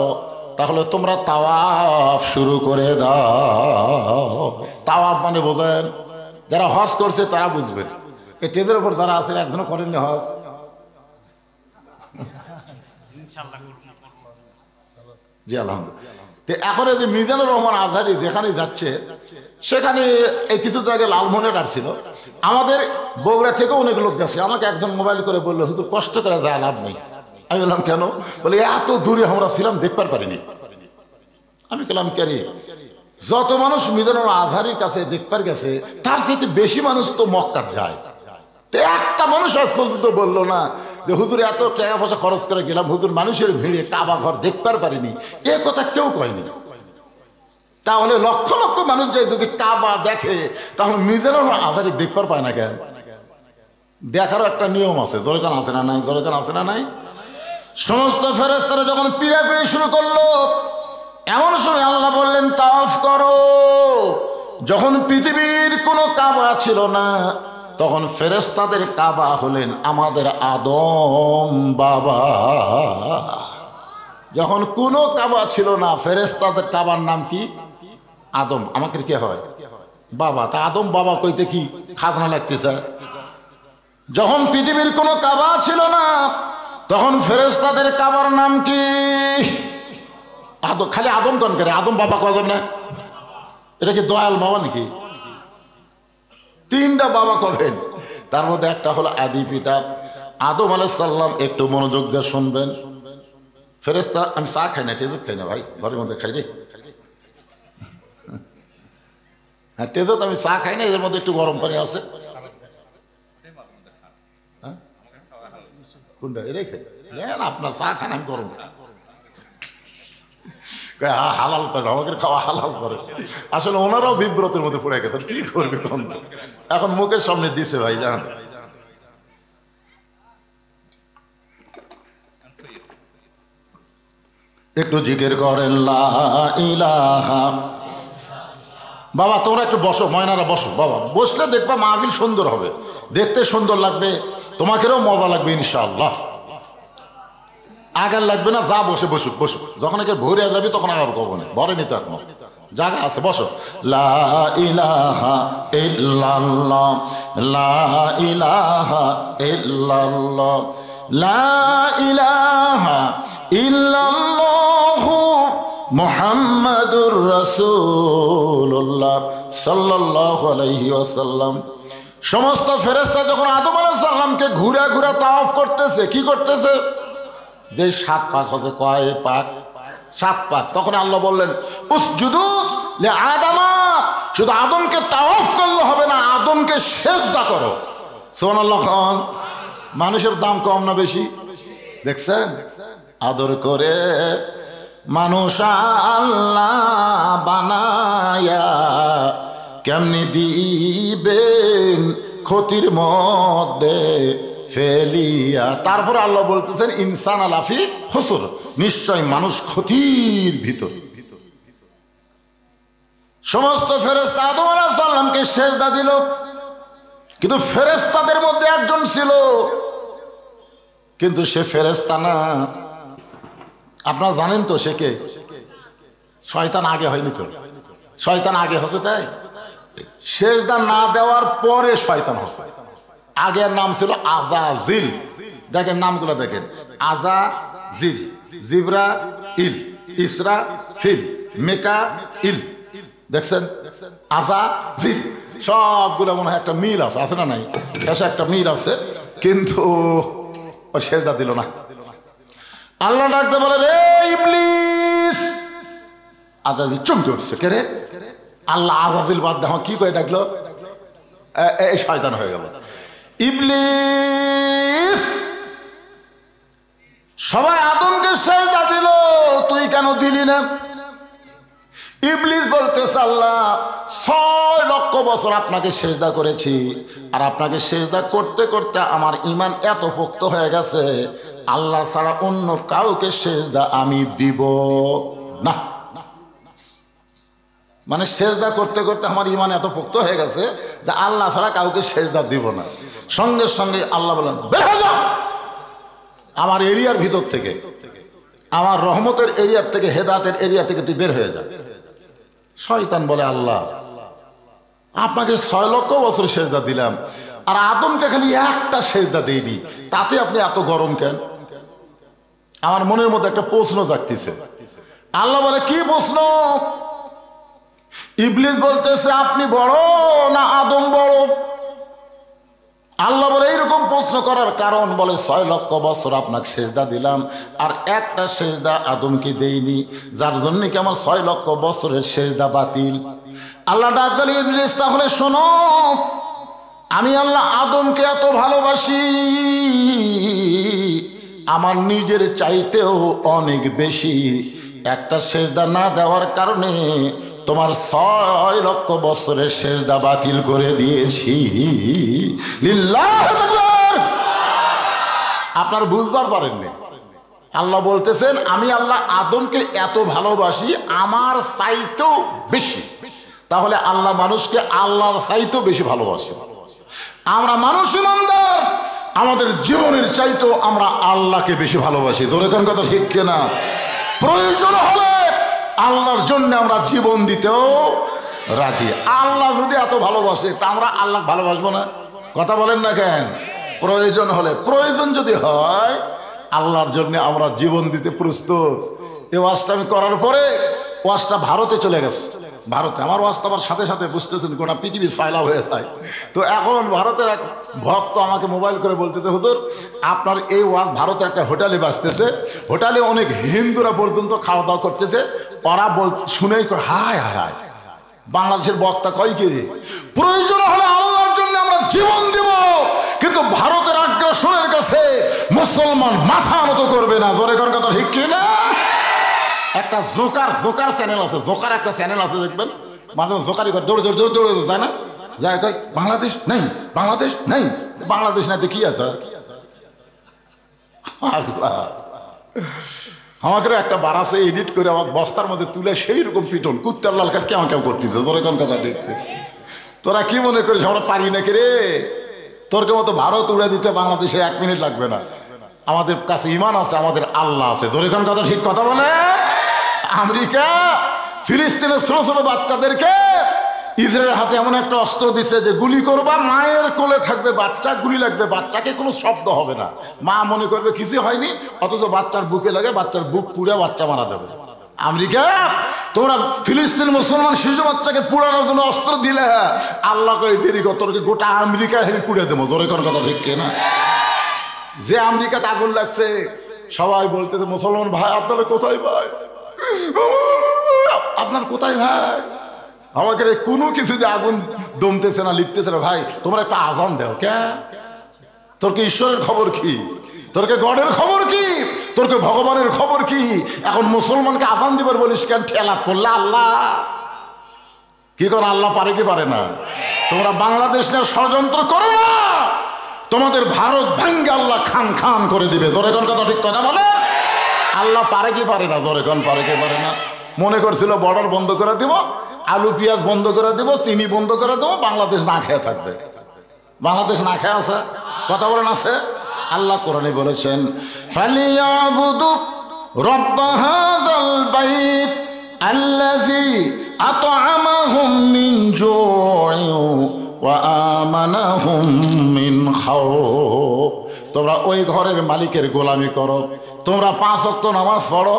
তাহলে তোমরা তাওয়াফ শুরু করে দাও। তাওয়াফ মানে বোঝেন? যারা হজ করছে তারা বুঝবেন। এই তেজের উপর যারা আছেন একজনও করেননি হজ? জি আলহামদুলিল্লাহ। এখন এই যে মিজানুর রহমান আজহারি যেখানে যাচ্ছে সেখানে এই কিছু জায়গায় লালমোহনের আসছিল, আমাদের বগুড়া থেকে অনেক লোক গেছে। আমাকে একজন মোবাইল করে বললো হুজুর কষ্ট করে যায় লাভ নেই। আমি বললাম কেন? বলে এত দূরে আমরা ছিলাম দেখতে পারিনি। আমি বললাম কেন? যত মানুষ মিজানুর আজহারির কাছে দেখতে গেছে তার চাইতে বেশি মানুষ তো মক্কার যায়। একটা মানুষ আজ পর্যন্ত বললো না যে হুজুর এত টাকা পয়সা খরচ করে গেলাম, হুজুর মানুষের ভিড়ে কাবা ঘর দেখতে পারিনি, এ কথা কেউ কয়নি। তাহলে লক্ষ লক্ষ মানুষ যায় যদি কাবা দেখে, তাহলে মিজানুর আজহারি দেখতে পায় না কেন? দেখারও একটা নিয়ম আছে। দরকার আছে না নাই? দরকার আছে না নাই? সমস্ত ফেরেশতারা যখন পিড়াপিড়ি শুরু করলো, এমন সময় আল্লাহ বললেন তাওয়াফ করো। যখন পৃথিবীর কোনো কাবা ছিল না, তখন ফেরেশতাদের কাবা হলেন আমাদের আদম বাবা। যখন কোনো কাবা ছিল না, ফেরেশতাদের কাবার নাম কি? আদম। আমাকে কে হয়? বাবা। তা আদম বাবা কইতে কি খাজনা লাগতেছে? যখন পৃথিবীর কোনো কাবা ছিল না, তখন ফেরেশতাদের কাবার নাম কি? আদম। খালি আদম কোন করে? আদম বাবা কজন না? এটা কি দয়াল বাবা নাকি? তিনটা বাবা কবেন, তার মধ্যে একটা হলো আদি পিতা আদম আলাইহিস সালাম। একটু মনোযোগ দিয়ে শুনবেন। ফেরেশতা, আমি চা খাই না, টেজত খাই না ভাই, ঘরের মধ্যে খাই রে। হ্যাঁ, টেজত আমি চা খাই না, এদের মধ্যে একটু গরম পানি আছে। হ্যাঁ, কোনটা? এটাই খাই না, আপনার চা খান, আমি গরম খাই। হালাল করে, আমাকে খাওয়া হালাল করে। আসলে ওনারাও বিব্রতের মধ্যে পড়ে গেছেন, কি করবে কোন? এখন মুখের সামনে দিছে ভাই, জান। একটু জিকির করেন লা ইলাহা। বাবা তোমরা একটু বসো, ময়নারা বসো বাবা, বসলে দেখবা মাহফিল সুন্দর হবে, দেখতে সুন্দর লাগবে, তোমাকেও মজা লাগবে ইনশাআল্লাহ। আগার লাগবে না, যা বসে বসুক বসুক, যখন একে ভরে যাবি তখন আবার কব না, ভরেনি তো এখনো, জায়গা আছে, বসো। লা ইলাহা ইল্লাল্লাহ, লা ইলাহা ইল্লাল্লাহ, লা ইলাহা ইল্লাল্লাহু মুহাম্মাদুর রাসূলুল্লাহ সাল্লাল্লাহু আলাইহি ওয়াসাল্লাম। সমস্ত ফেরেশতা যখন আদম আলাইহিস সালামকে ঘুরে ঘুরে তাওয়াফ করতেছে, কি করতেছে? যে 7 পাক হচ্ছে, কয় পাক? 7 পাক। তখন আল্লাহ বললেন উসজুদু লি আদামা, শুধু আদমকে তাওয়াফ করলে হবে না, আদমকে সিজদা করো। সুবহানাল্লাহ খান। মানুষের দাম কম না বেশি? দেখছেন আদর করে মানুষ আল্লাহ বানায়া কেমনি দিবেন ক্ষতির মধ্যে ফেলিয়া। তারপর আল্লাহ বলতেছেন ইনসান আলাফি খুসর, নিশ্চয় মানুষ ক্ষতির ভিতর। সমস্ত ফেরেশতা আদম আলাইহিস সালামকে সিজদা দিল, কিন্তু ফেরেশতাদের মধ্যে একজন ছিল, কিন্তু সে ফেরেশতা না। আপনারা জানেন তো সে কে? শয়তান আগে হয়নি তো? শয়তান আগে হচ্ছে, তাই সিজদা না দেওয়ার পরে শয়তান হচ্ছে। আগের নাম ছিল আযাজিল। দেখেন নামগুলো দেখেন, আযাজিল, জিবরাইল, ইসরাফিল, মিকাইল। দেখছেন আযাজিল, সবগুলো মনে হয় একটা মিল আছে, আছে না নাই? শেষে একটা মিল আছে, কিন্তু ও সিজদা দিল না। আল্লাহ ডাকতে বলে রে ইবলিস। আযাজিল চমকে উঠছে, কে রে? আল্লাহ আযাজিল বাদ দেখো কি করে ডাকলো, এই শয়তান হয়ে গেল ইবলিস। সবাই আদমকে সিজদা দিল, তুই কেন দিলি না? ইবলিস বলতেছে আল্লাহ 6 লক্ষ বছর আপনাকে সিজদা করেছি, আর আপনাকে সিজদা করতে করতে আমার ঈমান এত পোক্ত হয়ে গেছে, আল্লাহ ছাড়া অন্য কাউকে সিজদা আমি দিব না। মানে সিজদা করতে করতে আমার ঈমান এত পোক্ত হয়ে গেছে যে আল্লাহ ছাড়া কাউকে সিজদা দিব না। সঙ্গে সঙ্গে আল্লাহ বলেন বের হয়ে যাও আমার এরিয়ার ভিতর থেকে, আমার রহমতের এরিয়ার থেকে, হেদায়েতের এরিয়া থেকে তুই বের হয়ে যা। শয়তান বলে আল্লাহ আপনাকে 6 লক্ষ বছর সিজদা দিলাম, আর আদমকে খালি একটা সিজদা দেইনি, তাতে আপনি এত গরম কেন? আমার মনের মধ্যে একটা প্রশ্ন জাগতেছে। আল্লাহ বলে কি প্রশ্ন? ইবলিস বলতেছে আপনি বড় না আদম বড়? আল্লাহ বলে এইরকম প্রশ্ন করার কারণ, বলে 6 লক্ষ বছর আপনাকে সিজদা দিলাম, আর একটা সিজদা আদমকে দেইনি, যার জন্য কি আমার 6 লক্ষ বছরের সিজদা বাতিল। আল্লাহ ডাক দিলেন ইবলিস তাহলে শোনো, আমি আল্লাহ আদমকে এত ভালোবাসি, আমার নিজের চাইতেও অনেক বেশি, একটা সিজদা না দেওয়ার কারণে তোমার 6 লক্ষ বছরের সিজদা বাতিল করে দিয়েছি। লিল্লাহু আকবার। আপনারা বুঝবার পারেননি, আল্লাহ বলতেছেন আমি আল্লাহ আদমকে এত ভালোবাসি আমার চাইতেও বেশি। তাহলে আল্লাহ মানুষকে আল্লাহর চাইতেও বেশি ভালোবাসে। আমরা মানুষ ইমানদার, আমাদের জীবনের চাইতেও আমরা আল্লাহকে বেশি ভালোবাসি। জোরে কোন কথা ঠিক কিনা? প্রয়োজন হলে আল্লাহর জন্য আমরা জীবন দিতেও রাজি। আল্লাহ যদি এত ভালোবাসে তা আমরা আল্লাহ ভালোবাসবো না? কথা বলেন না কেন? প্রয়োজন হলে, প্রয়োজন যদি হয় আল্লাহর জন্য আমরা জীবন দিতে প্রস্তুত। এই ওয়াজটা আমি করার পরে ওয়াজটা ভারতে চলে গেছে। ভারতে আমার ওয়াজটা আবার সাথে সাথে বুঝতেছেন গোটা পৃথিবী ফায়লা হয়ে যায়। তো এখন ভারতের এক ভক্ত আমাকে মোবাইল করে বলতেছে, হুজুর আপনার এই ওয়াজ ভারতের একটা হোটেলে বাজতেছে, হোটেলে অনেক হিন্দুরা পর্যন্ত খাওয়া দাওয়া করতেছে, ওরা শুনেই হায় হায় হায় বাংলাদেশের বক্তা কয় কি রে, প্রয়োজন হলে আল্লাহর জন্য আমরা জীবন দেব, কিন্তু ভারতের আগ্রাসনের কাছে মুসলমান মাথা নত করবে না। জোরে কোন কথা ঠিক কি না? একটা জোকার চ্যানেল আছে, জোকার একটা চ্যানেল আছে, দেখবেন মাঝে জোকারি করে দৌড়ে দৌড়ে দৌড়ে দৌড়ে যায় না, যায় কয় বাংলাদেশ নেই, বাংলাদেশ নেই, বাংলাদেশ নাই তো কি আছে? আমাকে একটা বারাসে এডিট করে আমার বস্তার মধ্যে তুলে সেই রকম পিটন কুত্তার লালকার কেমন কেমন করতেছে। তোরা কোন কথা দেখতে, তোরা কি মনে করিস আমরা পারি নাকি রে? তোর কে মতো ভারত উড়ে দিতে বাংলাদেশে 1 মিনিট লাগবে না। আমাদের কাছে ইমান আছে, আমাদের আল্লাহ আছে। তোর কোন কথা ঠিক কথা বলে। আমেরিকা ফিলিস্তিনের ছোট ছোট বাচ্চাদেরকে ইসরায়েলের হাতে এমন একটা অস্ত্র দিছে যে গুলি করবা, মায়ের কোলে থাকবে বাচ্চা, গুলি লাগবে বাচ্চাকে, কোনো শব্দ হবে না, মা মনে করবে কিছু হয়নি, অথচ বাচ্চার বুকে লাগে, বাচ্চার বুক পুড়ে বাচ্চা মারা যাবে। আমেরিকা তোমরা ফিলিস্তিন মুসলমান শিশু বাচ্চাকে পুড়ানোর জন্য অস্ত্র দিলে, আল্লাহ করে দেরি কত গোটা আমেরিকা হেলে পুড়ে দেবো। জোরে কোন কথা ঠিক না? যে আমেরিকাতে আগুন লাগছে সবাই বলতেছে মুসলমান ভাই আপনারা কোথায় ভাই, আপনার কোথায় ভাই, আমাকে কোনো কিছু যে আগুন দমতেছে না, লিপতেছে না, ভাই তোমরা একটা আজান দাও। কে তোর কি ঈশ্বরের খবর কি, তোর কে গডের খবর কি, তোর কে ভগবানের খবর কি? এখন মুসলমানকে আজান দিবার বলিস কেন? ঠেলা করলে আল্লাহ কি করে? আল্লাহ পারে কি পারে না? তোমরা বাংলাদেশ নিয়ে ষড়যন্ত্র করো না, তোমাদের ভারত ভাঙ্গে আল্লাহ খান খান করে দিবে। জোরে কোন কথা ঠিক কথা বলে। আল্লাহ পারে কি পারে না? জোরে কোন পারে কি পারে না? মনে করছিল বর্ডার বন্ধ করে দিব, আলু পেঁয়াজ বন্ধ করে দিব, চিনি বন্ধ করে দেবো, বাংলাদেশ না খেয়ে থাকবে। বাংলাদেশ না খেয়ে আছে, কথা বলেন আছে। আল্লাহ কোরআনে বলেছেন ফালিয়াবুদু রব্ব হাযাল বাইত আল্লাযী আত'আমাহুম মিন জু'ইন ওয়া আমানাহুম মিন খাউফ। তোমরা ওই ঘরের মালিকের গোলামি করো, তোমরা 5 ওয়াক্ত নামাজ পড়ো,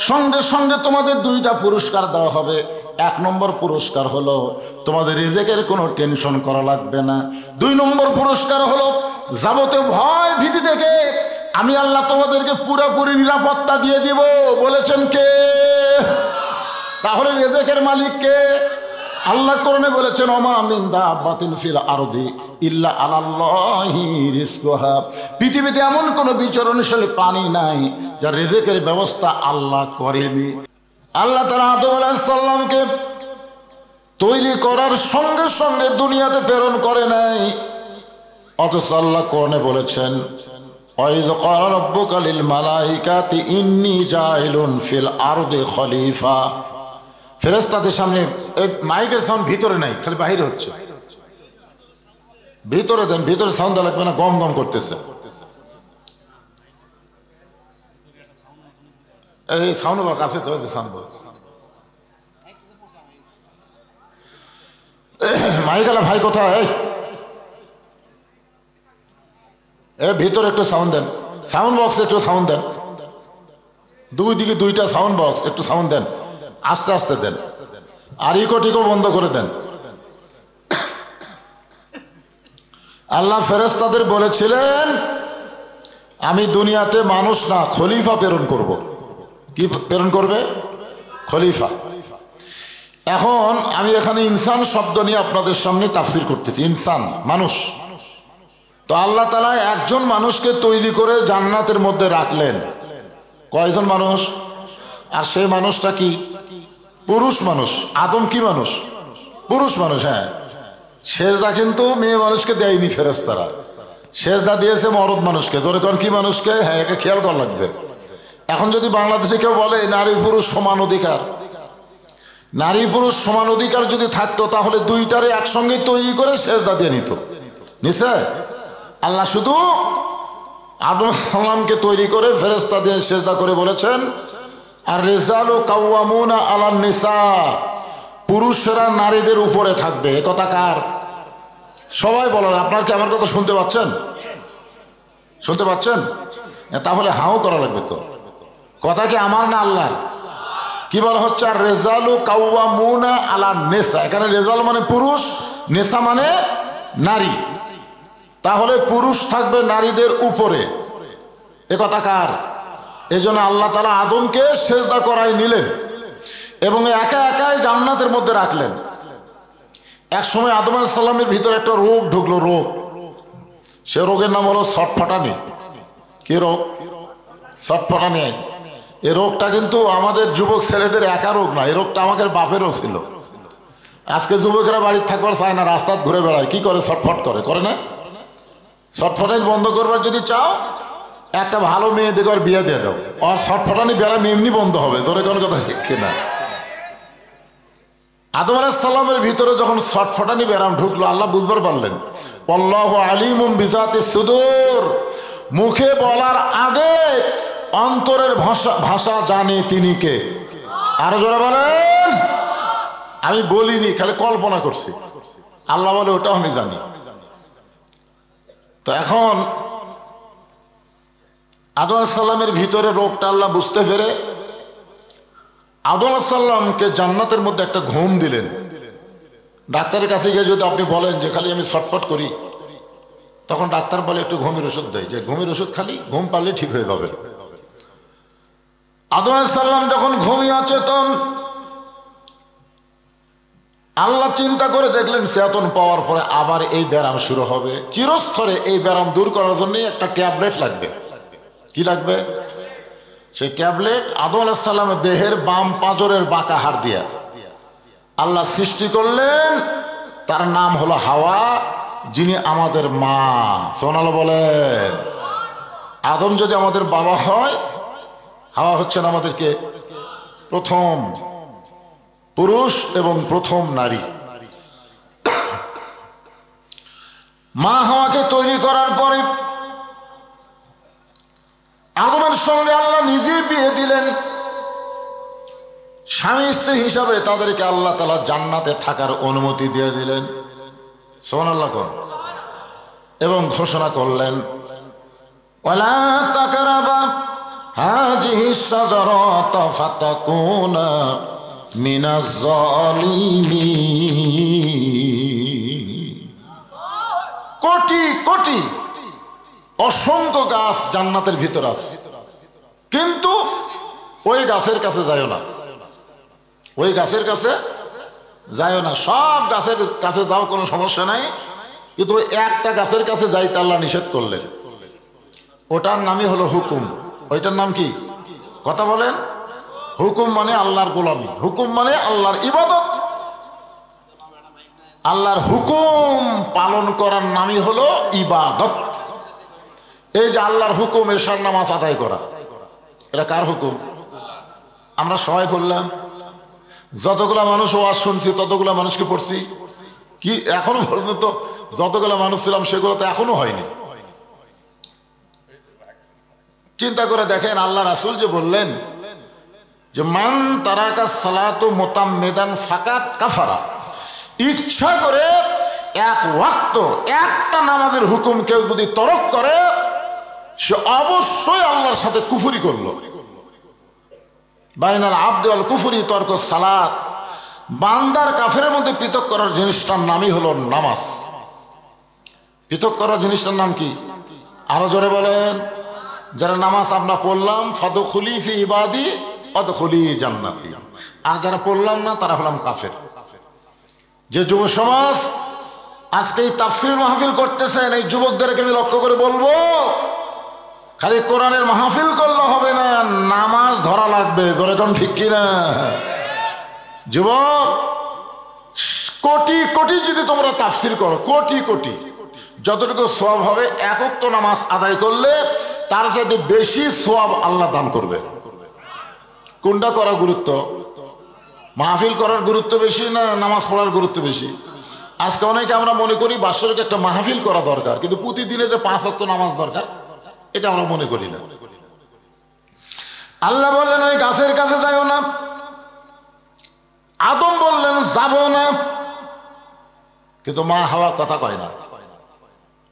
সঙ্গে সঙ্গে তোমাদের 2টা পুরস্কার দেওয়া হবে। 1 নম্বর পুরস্কার হলো তোমাদের রিজিকের কোনো টেনশন করা লাগবে না। 2 নম্বর পুরস্কার হলো যাবতীয় ভয় ভীতি থেকে আমি আল্লাহ তোমাদেরকে পুরোপুরি নিরাপত্তা দিয়ে দিব। বলেছেন কে? তাহলে রিজিকের মালিক কে? আল্লাহ কোরআনে বলেছেন ওমা মিন দাব্বাতিন ফিল আরদি ইল্লা আলাল্লাহি রিজকুহা। পৃথিবীতে এমন কোনো বিচরণশীল প্রাণী নাই যার রিজিকের ব্যবস্থা আল্লাহ করেনি। আল্লাহ তাআলা আদম আলাইহিস সালামকে তৈরি করার সঙ্গে সঙ্গে দুনিয়াতে প্রেরণ করে নাই, অথচ আল্লাহ কোরআনে বলেছেন ওয়াইয ক্বালা রাব্বুকা লিল মালাইকাতি ইন্নী জাইলুন ফিল আরদি খলিফা। ফেরেশতাদের সামনে এই মাইকের সাউন্ড ভিতরে নাই, খালি বাইরে হচ্ছে, ভিতরে দেন, ভিতরে সাউন্ড লাগবে না, গম গম করতেছে। এই সাউন্ড বক্স আছে তো, সাউন্ড বক্স মাইকালা ভাই কোথায়? ভিতরে একটু সাউন্ড দেন, সাউন্ড বক্স একটু সাউন্ড দেন, 2 দিকে 2টা সাউন্ড বক্স একটু সাউন্ড দেন, আস্তে আস্তে দেন, আর ইকো টিকো বন্ধ করে দেন। আল্লাহ ফেরেশতাদের বলেছিলেন আমি দুনিয়াতে মানুষ না খলিফা প্রেরণ করব। কি প্রেরণ করবে? খলিফা। এখন আমি এখানে ইনসান শব্দ নিয়ে আপনাদের সামনে তাফসীর করতেছি। ইনসান মানুষ। তো আল্লাহ তাআলা একজন মানুষকে তৈরি করে জান্নাতের মধ্যে রাখলেন। কয়জন মানুষ? আর সেই মানুষটা কি? পুরুষ মানুষ। আদম কি মানুষ? পুরুষ মানুষ। হ্যাঁ, সেজদা কিন্তু মেয়ে মানুষকে দেয়নি ফেরেশতারা, সেজদা দিয়েছে মরদ মানুষকে। জোরে কোন কি মানুষকে? হ্যাঁ, এটা খেয়াল করা লাগবে। এখন যদি বাংলাদেশে কেউ বলে নারী পুরুষ সমান অধিকার, নারী পুরুষ সমান অধিকার যদি থাকতো তাহলে 2টারে একসঙ্গে তৈরি করে সেজদা দিয়ে নিত। নিছে? আল্লাহ শুধু আদম সালামকে তৈরি করে ফেরেশতা দিয়ে সেজদা করে বলেছেন আর রিজালু কাওয়ামুনা আলান নিসা, পুরুষরা নারীদের উপরে থাকবে। এ কথা কার? সবাই বলেন। আপনার কি আমার কথা শুনতে পাচ্ছেন? শুনতে পাচ্ছেন? তাহলে হাও করা লাগবে। তো কথা কি আমার না আল্লাহর? কি বলা হচ্ছে? আর রিজালু কাওয়ামুনা আলান নিসা, এখানে রিজাল মানে পুরুষ, নিসা মানে নারী। তাহলে পুরুষ থাকবে নারীদের উপরে। এ কথা কার? এই জন্য আল্লাহ তাআলা আদমকে সেজদা করাই নিলেন এবং একা একাই জান্নাতের মধ্যে রাখলেন। এক সময় আদম আলাইহিস সালামের ভিতরে একটা রোগ ঢুকলো, রোগ। সে রোগের নাম হলো ছটফটানি। কি রোগ? ছটফটানি। এই রোগটা কিন্তু আমাদের যুবক ছেলেদের একা রোগ না, এই রোগটা আমাদের বাপেরও ছিল। আজকে যুবকেরা বাড়িতে থাকবার চায় না, রাস্তায় ঘুরে বেড়ায়। কি করে? ছটফট করে না? ছটফটানি বন্ধ করবার যদি চাও, একটা ভালো মেয়ে দেখে আর বিয়ে দিয়ে দাও, আর ছটফটানি ব্যারাম এমনি বন্ধ হবে। জোরে কোনো কথা শিখছে না। আদম আলাইহিস সালামের ভিতরে যখন ছটফটানি ব্যারাম ঢুকলো, আল্লাহ বুঝবার পারলেন। আল্লাহু আলিমুম বিজাতিস সুদূর, মুখে বলার আগে অন্তরের ভাষা জানে তিনি কে। আরো জোরে বলেন। আমি বলিনি, খালি কল্পনা করছি। আল্লাহ বলে ওটাও আমি জানি। তো এখন আদম আলাইহিস সালামের ভিতরে রোগটা আল্লাহ বুঝতে পেরে আদম আলাইহিস সালামকে জান্নাতের মধ্যে একটা ঘুম দিলেন। ডাক্তারের কাছে গিয়ে যদি আপনি বলেন যে খালি আমি ছটফট করি, তখন ডাক্তার বলে একটু ঘুমের ওষুধ দেয়, যে ঘুমের ওষুধ খালি, ঘুম পারলে ঠিক হয়ে যাবে। আদম আলাইহিস সালাম যখন ঘুমিয়ে অচেতন, আল্লাহ চিন্তা করে দেখলেন চেতন পাওয়ার পরে আবার এই ব্যারাম শুরু হবে। চিরস্তরে এই ব্যারাম দূর করার জন্য একটা ট্যাবলেট লাগবে। কি লাগবে? সেই ট্যাবলেট আদম আলাইহিস সালামের দেহের বাম পাঁজরের বাঁকা হাড় দিয়া আল্লাহ সৃষ্টি করলেন। তার নাম হলো হাওয়া, যিনি আমাদের মা। সুবহানাল্লাহ বলেন। আদম যদি আমাদের বাবা হয়, হাওয়া হচ্ছেন আমাদেরকে প্রথম পুরুষ এবং প্রথম নারী। মা হাওয়াকে তৈরি করার পরে আদমের সঙ্গে আল্লাহ নিজেই বিয়ে দিলেন। স্বামী স্ত্রী হিসাবে তাদেরকে আল্লাহ তাআলা জান্নাতে থাকার অনুমতি দিয়ে দিলেন। সুবহানাল্লাহ। এবং ঘোষণা করলেন, ওয়ালা তাকরাবা হাযিহিস শাজারাতা ফাতাকুনা মিনাজ জালিমিন। কোটি কোটি অসংখ্য গাছ জান্নাতের ভিতর আছে, কিন্তু ওই গাছের কাছে যাইও না, ওই গাছের কাছে যাইও না। সব গাছের কাছে যাও, কোনো সমস্যা নাই, কিন্তু ওই একটা গাছের কাছে যাইতে আল্লাহ নিষেধ করলেন। ওটার নামই হলো হুকুম। ওইটার নাম কি? কথা বলেন। হুকুম মানে আল্লাহর গোলামি, হুকুম মানে আল্লাহর ইবাদত। আল্লাহর হুকুম পালন করার নামই হলো ইবাদত। এই যে আল্লাহর হুকুম এশার নামাজ আদায় করা, এটা কার হুকুম? আমরা সবাই বললাম, যতগুলা মানুষ ওয়াজ শুনছি ততগুলা মানুষকে পড়ছি কি? এখনো পর্যন্ত যতগুলা মানুষ ছিলাম সেগুলো তো এখনো হয়নি। চিন্তা করে দেখেন, আল্লাহ রাসূল যে বললেন যে মান তারাকা সালাতু মুতাম্মিদান ফাকাত কাফারা, ইচ্ছা করে এক ওয়াক্ত একটা নামাজের হুকুম কেউ যদি তরক করে, সে অবশ্যই আল্লাহর সাথে কুফরি করলো। বাইনাল আবদি ওয়াল কুফরি তরকুস সালাত। বান্দার কাফেরের মধ্যে পৃথক করার জিনিসটার নামই হলো নামাজ। পৃথক করার জিনিসটার নাম কি? আরো জোরে বলেন। যারা নামাজ আমরা পড়লাম, ফাদখুলি ফি ইবাদি ওয়াদখুলি জান্নাতি, আর যারা পড়লাম না তারা হলাম কাফের। যে যুব সমাজ আজকে এই তাফসীর মাহফিল করতেছেন, এই যুবকদেরকে আমি লক্ষ্য করে বলবো, খালি কোরআনের মাহফিল করলে হবে না, নামাজ ধরা লাগবে। ধরে কোন ঠিক কিনা? যুবক, কোটি কোটি যদি তোমরা তাফসীর করো, কোটি কোটি, যতটুকু সওয়াব হবে এক ওয়াক্ত নামাজ আদায় করলে তার চাইতে বেশি সওয়াব আল্লাহ দান করবে। কোনটা করা গুরুত্ব? মাহফিল করার গুরুত্ব বেশি না নামাজ পড়ার গুরুত্ব বেশি? আজকে অনেকে আমরা মনে করি বাৎসরিক একটা মাহফিল করা দরকার, কিন্তু প্রতিদিনে যে 5 ওয়াক্ত নামাজ দরকার এটা আমরা মনে করি না। আল্লাহ বললেন ওই গাছের কাছে যাও না, আদম বললেন যাব না, কিন্তু মা হাওয়া কথা কয় না।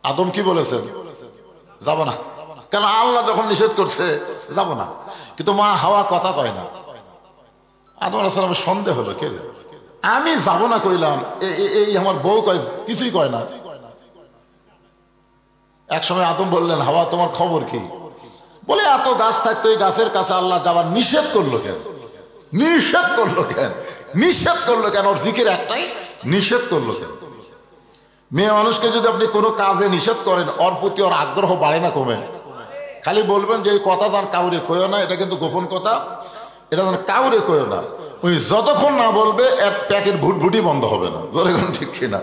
আদম কি বলেছেন? যাব না। কেন? আল্লাহ যখন নিষেধ করছে যাব না, কিন্তু মা হাওয়া কথা কয় না। আদম আলাইহিস সালামের সন্দেহ হলো, কে আমি যাব না কইলাম, এই আমার বউ কয় কিছুই কয় না। এক সময় আদম বললেন হাওয়া তোমার খবর কি? বলে এত গাছ থাকতো এই গাছের কাছে আল্লাহ যাবার নিষেধ করলো কেন? নিষেধ করলো কেন? নিষেধ করলো কেন? ওর জিকির একটাই, নিষেধ করলো কেন? মেয়ে মানুষকে যদি আপনি কোনো কাজে নিষেধ করেন ওর প্রতি ওর আগ্রহ বাড়ে না কমে? খালি বলবেন যে এই কথা তার কাউরে কইও না, এটা কিন্তু গোপন কথা, এটা যেন কাউরে কইও না। ওই যতক্ষণ না বলবে এর প্যাকের ভুটভুটি বন্ধ হবে না। ধরে কোন ঠিক কিনা?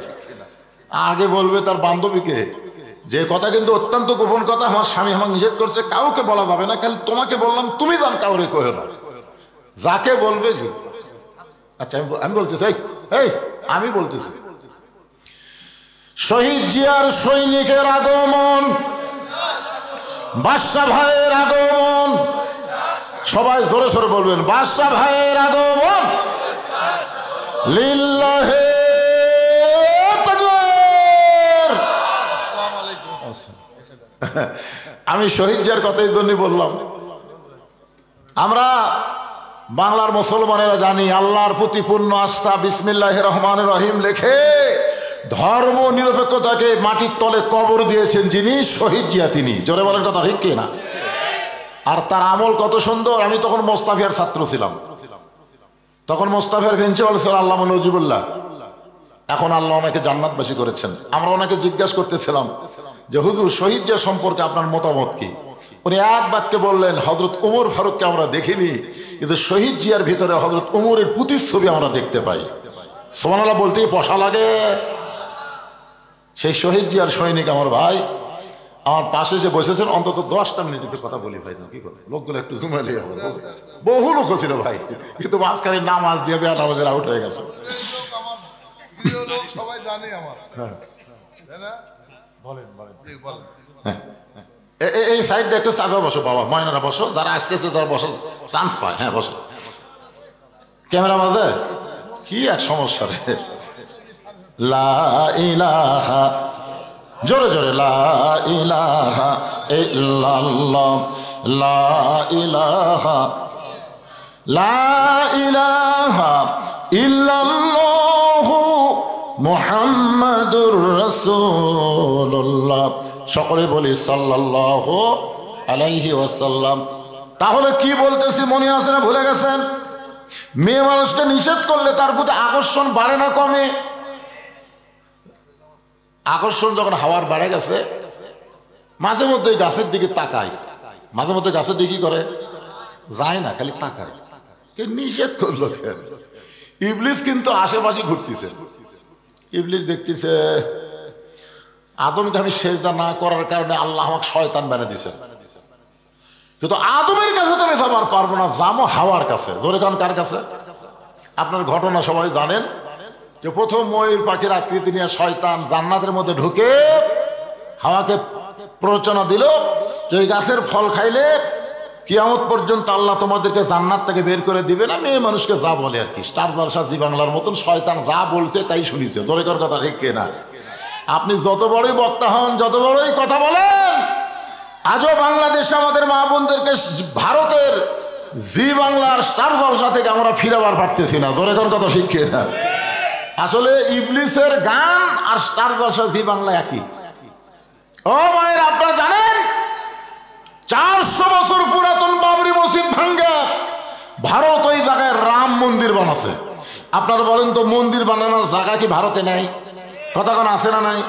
আগে বলবে তার বান্ধবীকে যে কথা কিন্তু অত্যন্ত গোপন কথা, আমার স্বামী আমাকে নিষেধ করছে, কাউকে বলা যাবে না, খালি তোমাকে বললাম, তুমি জান কাউরে কইও না। যাকে বলবে জি। আচ্ছা আমি বলতেছি, এই আমি বলতেছি, শহীদ জিয়ার সৈনিকের আগমন, বাদশা ভাইয়ের আগমন, সবাই জোরে সোরে বলবেন, বাদশা ভাইয়ের আগমন, লিল্লাহে তাকবীর। আমি শহীদ জিয়ার কথা এই জন্যই বললাম, আমরা বাংলার মুসলমানেরা জানি আল্লাহর প্রতি পূর্ণ আস্থা, বিসমিল্লাহির রহমানির রহিম লেখে ধর্ম নিরপেক্ষতাকে মাটির তলে কবর দিয়েছেন যিনি, শহীদ জিয়া তিনি। জোরে বলেন কথা ঠিক কি না? আর তার আমল কত সুন্দর। আমি তখন মোস্তাফিয়ার ছাত্র ছিলাম, তখন মোস্তাফিয়ার প্রিন্সিপাল ছিল আল্লামা নজিবুল্লাহ। এখন আল্লাহ ওনাকে জান্নাতবাসী করেছেন। আমরা ওনাকে জিজ্ঞাসা করতেছিলাম যে হুজুর শহীদ জিয়া সম্পর্কে আপনার মতামত কি? উনি এক বাক্যে বললেন, হযরত ওমর ফারুককে আমরা দেখিনি, কিন্তু শহীদ জিয়ার ভিতরে হযরত ওমরের প্রতিচ্ছবি আমরা দেখতে পাই। সুবহানাল্লাহ বলতেই পশা লাগে। সেই শহীদ জিয়ার সৈনিক আমার ভাই আমার পাশে এসে বসেছেন, অন্তত 10টা মিনিট একটু কথা বলি ভাই, না কি করে লোকগুলো একটু জুমালি হবে। বহু লোক ছিল ভাই, কিন্তু মাঝখানে নামাজ দিয়ে বেয়া নামাজের আউট হয়ে গেছে। সবাই জানে আমার। এই সাইড দিয়ে একটু চাপে বসো বাবা, ময়নারা বসো, যারা আসতেছে যারা বসো চান্স পায়, হ্যাঁ বসো। ক্যামেরা মাঝে কি এক সমস্যা রে। লা ইলাহা, জোরে জোরে, লা ইলাহা ইল্লাল্লাহ, লা ইলাহা, লা ইলাহা ইল্লাল্লাহু মুহাম্মাদুর রাসূলুল্লাহ। সকলে বলি সাল্লাল্লাহু আলাইহি ওয়াসাল্লাম। তাহলে কি বলতেছি মনে আছে না ভুলে গেছেন? মেয়ে মানুষকে নিষেধ করলে তার প্রতি আকর্ষণ বাড়ে না কমে? আকর্ষণ যখন হাওয়ার বেড়ে গেছে, মাঝে মধ্যে গাছের দিকে তাকায়, মাঝে মধ্যে গাছের দিকে কি করে যায় না, খালি তাকায়। কে নিষেধ করলো কেন? ইবলিস কিন্তু আশেপাশে ঘুরতেছে। ইবলিস দেখতেছে আদমকে আমি সেজদা না করার কারণে আল্লাহ আমাকে শয়তান বানিয়ে দিয়েছে, কিন্তু আদমের কাছে তো আমি যাবার পারবো না, যাবো হাওয়ার কাছে। ধরে কারণ কার কাছে? আপনার ঘটনা সবাই জানেন যে প্রথম ময়ূর পাখির আকৃতি নিয়ে শয়তান জান্নাতের মধ্যে ঢুকে হাওয়াকে প্ররোচনা দিল যে ওই গাছের ফল খাইলে কিয়ামত পর্যন্ত আল্লাহ তোমাদেরকে জান্নাত থেকে বের করে দিবে না। মেয়ে মানুষকে যা বলে আর কি, স্টার জলসা জি বাংলার মতন শয়তান যা বলছে তাই শুনিছে। জোরে কর কথা ঠিক কিনা? আপনি যত বড়ই বক্তা হন, যত বড়ই কথা বলেন, আজও বাংলাদেশে আমাদের মা বোনদেরকে ভারতের জি বাংলার স্টার জলসা থেকে আমরা ফিরাবার পারতেছি না। জোরে কর কথা ঠিক কিনা? আসলে ইবলিসের গান আর স্টার জলসা জি বাংলা একই। ও মায়ের, আপনারা জানেন 400 বছর পুরাতন বাবরি মসজিদ ভাঙ্গা ভারত ওই জায়গায় রাম মন্দির বানাচ্ছে। আপনারা বলেন তো মন্দির বানানোর জায়গা কি ভারতে নাই? কথা কোন আছে না নাই?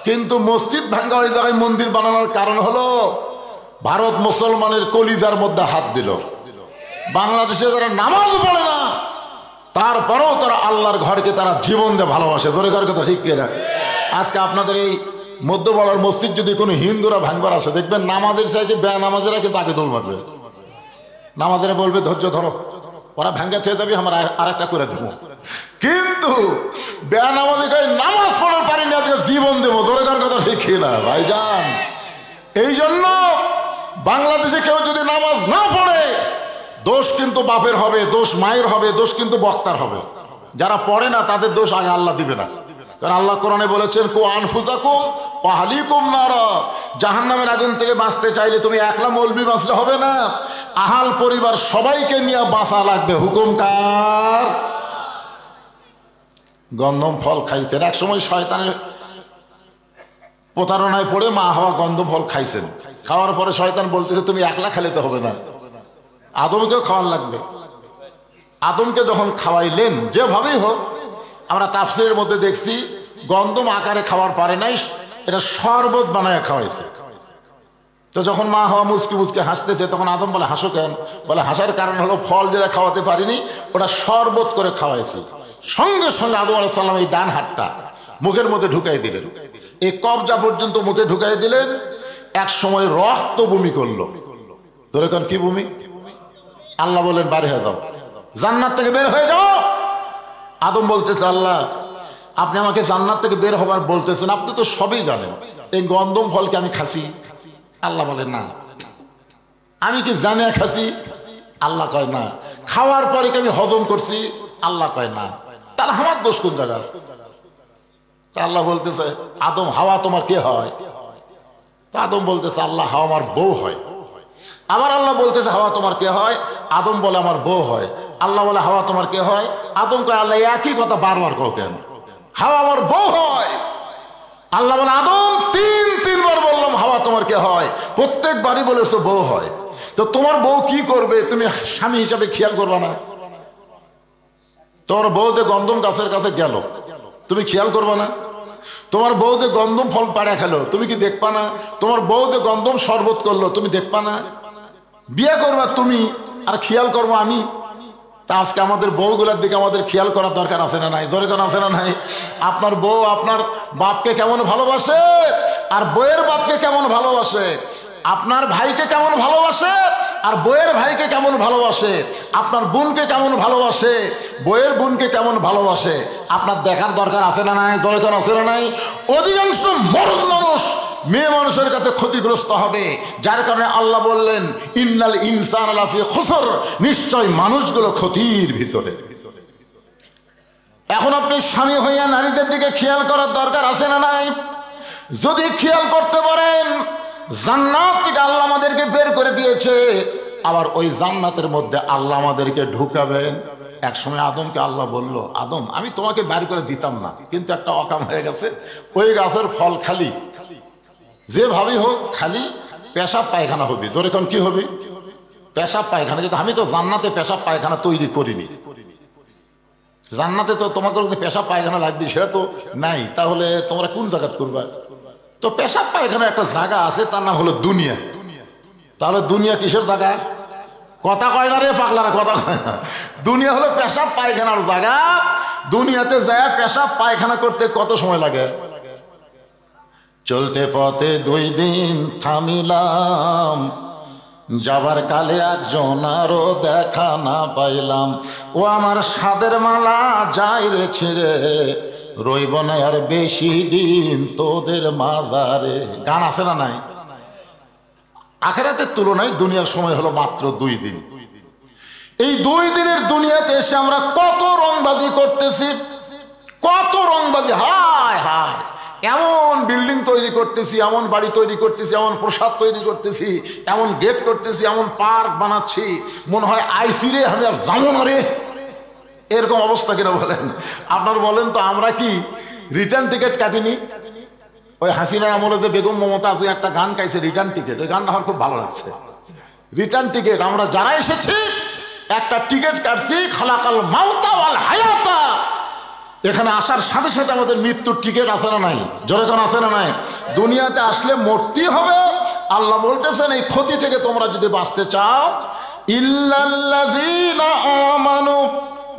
কিন্তু মসজিদ ভাঙ্গা ওই জায়গায় মন্দির বানানোর কারণ হলো ভারত মুসলমানের কলিজার মধ্যে হাত দিল। বাংলাদেশে যারা নামাজ পড়ে না তারপরেও তারা আল্লাহর ঘরকে তারা জীবন দিয়ে ভালোবাসে। জোরে কার কথা ঠিক কিনা? আজকে আপনাদের এই মধ্যবড়ার মসজিদ যদি কোনো হিন্দুরা ভাঙবার আসে, দেখবেন নামাজের চাইতে বেনামাজেরা কিন্তু আগে দৌড় মারবে। নামাজেরা বলবে ধৈর্য ধরো, ওরা ভাঙ্গা থেকে যাবি, আমরা আরেকটা করে দেবো। কিন্তু বেনামাজি গায়ে নামাজ পড়ার পারি না, জীবন দেবো। জোরে কার কথা ঠিক কিনা ভাইজান? এই জন্য বাংলাদেশে কেউ যদি নামাজ না পড়ে দোষ কিন্তু বাপের হবে, দোষ মায়ের হবে, দোষ কিন্তু বক্তার হবে। যারা পড়ে না তাদের দোষ আগে আল্লাহ দিবে না। কারণ আল্লাহ কোরআনে বলেছেন, কু আনফুসাকুম ওয়া আহলিকুম নারা, জাহান্নামের আগুন থেকে বাঁচতে চাইলে তুমি একলা মৌলবি বাঁচলে হবে না, আহাল পরিবার সবাইকে নিয়ে বাঁচা লাগবে। হুকুম কার? গন্ধম ফল খাইছেন। এক সময় শয়তানের প্রতারণায় পড়ে মা হাওয়া গন্ধম ফল খাইছেন। খাওয়ার পরে শয়তান বলতেছে, তুমি একলা খেলে তো হবে না, আদমকেও খাওয়ার লাগবে। আদমকে যখন খাওয়াইলেন, যেভাবেই হোক, আমরা তাফসীরের মধ্যে দেখছি গন্ধম আকারে খাওয়ার পারে নাই, এটা শরবত বানায় খাওয়াইছে। তো যখন মা হাওয়া মুচকি মুচকি হাসতেছে, তখন আদম বলে, হাসো কেন? বলে, হাসার কারণ হলো ফল যেটা খাওয়াতে পারিনি ওটা শরবত করে খাওয়াইছি। সঙ্গে সঙ্গে আদম আলাইহিস সালাম এই ডান হাতটা মুখের মধ্যে ঢুকাই দিলেন, এই কবজা পর্যন্ত মুখে ঢুকাই দিলেন। এক সময় রক্ত বমি করলো। ধরে কেন কি বমি? আল্লাহ বলেন, বাইরে হয়ে যাও, জান্নাত থেকে বের হয়ে যাও। আদম বলতেছে, আল্লাহ আপনি আমাকে জান্নাত থেকে বের হবার বলতেছেন, আপনি তো সবই জানেন, এই গন্ধম ফলকে আমি খাসি? আল্লাহ বলেন, না। আমি কি জানিয়া খাসি? আল্লাহ কয় না। খাওয়ার পরে কি আমি হজম করছি? আল্লাহ কয় না। তাহলে আমার দোষ কোন জায়গা? তা আল্লাহ বলতেছে, আদম হাওয়া তোমার কে হয়? তা আদম বলতেছে, আল্লাহ হাওয়া আমার বউ হয়। আবার আল্লাহ বলতেছে, হাওয়া তোমার কে হয়? আদম বলে, আমার বউ হয়। আল্লাহ বলে, হাওয়া তোমার কে হয়? আদম কয়, আল্লাহ একই কথা বারবার কও কেন? হাওয়া আমার বউ হয়। আল্লাহ বলে, আদম তিনবার বললাম হাওয়া তোমার কে হয়, প্রত্যেকবারই বলেছো বউ হয়। তো তোমার বউ কি করবে তুমি স্বামী হিসাবে খেয়াল করবা না? তোমার বউ যে গন্ধম গাছের কাছে গেল, তুমি খেয়াল করবা না? তোমার বউ যে গন্ধম ফল পাড়া খেলো, তুমি কি দেখবা না? তোমার বউ যে গন্ধম শরবত করলো, তুমি দেখবা না? বিয়ে করবা তুমি, আর খেয়াল করবো আমি। তা আজকে আমাদের বউগুলোর দিকে আমাদের খেয়াল করার দরকার আছে না নাই? দরকার আছে না নাই? আপনার বউ আপনার বাপকে কেমন ভালোবাসে, আর বউয়ের বাপকে কেমন ভালোবাসে, আপনার ভাইকে কেমন ভালোবাসে আর বউয়ের ভাইকে কেমন ভালোবাসে, আপনার বোনকে কেমন ভালোবাসে, বউয়ের বোনকে কেমন ভালোবাসে, আপনার দেখার দরকার আছে না নাই? দরকার আছে না নাই? অধিকাংশ মরদ মানুষ মেয়ে মানুষের কাছে ক্ষতিগ্রস্ত হবে, যার কারণে আল্লাহ বললেন, ইন্নাল ইনসানা লাফি খুসর, নিশ্চয় মানুষগুলো ক্ষতির ভিতরে। এখন আপনি স্বামী হইয়া নারীদের দিকে খেয়াল করার দরকার আছে না নাই? যদি খেয়াল করতে পারেন, জান্নাত থেকে আল্লাহ আমাদেরকে বের করে দিয়েছে, আবার ওই জান্নাতের মধ্যে আল্লাহ আমাদেরকে ঢুকাবেন। এক সময় আদমকে আল্লাহ বলল, আদম আমি তোমাকে বের করে দিতাম না, কিন্তু একটা অকাম হয়ে গেছে, ওই গাছের ফল খালি যেভাবেই হোক খালি পেশাব পায়খানা হবে। ধরে কোন কি হবে? পেশাব পায়খানা। কিন্তু আমি তো জান্নাতে পেশাব পায়খানা তৈরি করিনি। জান্নাতে তো তোমাকে যে পেশাব পায়খানা লাগবে সেটা তো নাই, তাহলে তোমরা কোন জায়গা করবা? তো পেশাব পায়খানা একটা জায়গা আছে, তার নাম হলো দুনিয়া। তাহলে দুনিয়া কিসের জায়গা? কথা কয় না রে পাগলারা, কথা কয় না। দুনিয়া হলো পেশাব পায়খানার জায়গা। দুনিয়াতে যায় পেশাব পায়খানা করতে কত সময় লাগে? চলতে পথে 2 দিন থামিলাম, যাবার কালে একজন আরো দেখা না পাইলাম। ও আমার সাদের মালা যাই রে ছিঁড়ে, রইব না আর বেশি দিন তোদের মাজারে। গান আছে না নাই? আখিরাতের তুলনায় দুনিয়ার সময় হলো মাত্র 2 দিন। এই 2 দিনের দুনিয়াতে এসে আমরা কত রংবাজি করতেছি, কত রংবাজি। হায় হায়, এমন বিল্ডিং তৈরি করতেছি, এমন বাড়ি তৈরি করতেছি, এমন প্রসাদ তৈরি করতেছি, এমন গেট করতেছি, এমন পার্ক বানাচ্ছি, মনে হয় আইসি রে আমি আর যাবো না রে, এরকম অবস্থা কিনা বলেন? আপনার বলেন তো, আমরা কি রিটার্ন টিকিট কাটিনি? ওই হাসিনার আমলে যে বেগম মমতাজ একটা গান গাইছে, রিটার্ন টিকিট, ওই গানটা আমার খুব ভালো লাগছে। রিটার্ন টিকিট, আমরা যারা এসেছি একটা টিকিট কাটছি, খালাকাল মাউতা ওয়াল হায়াতা, এখানে আসার সাথে সাথে আমাদের মৃত্যুর টিকিট আছে না নাই? জোরে কোন আছে না নাই? দুনিয়াতে আসলে মরতে হবে। আল্লাহ বলতেছেন, এই ক্ষতি থেকে তোমরা যদি বাঁচতে চাও, ইল্লাল্লাযীনা আমানু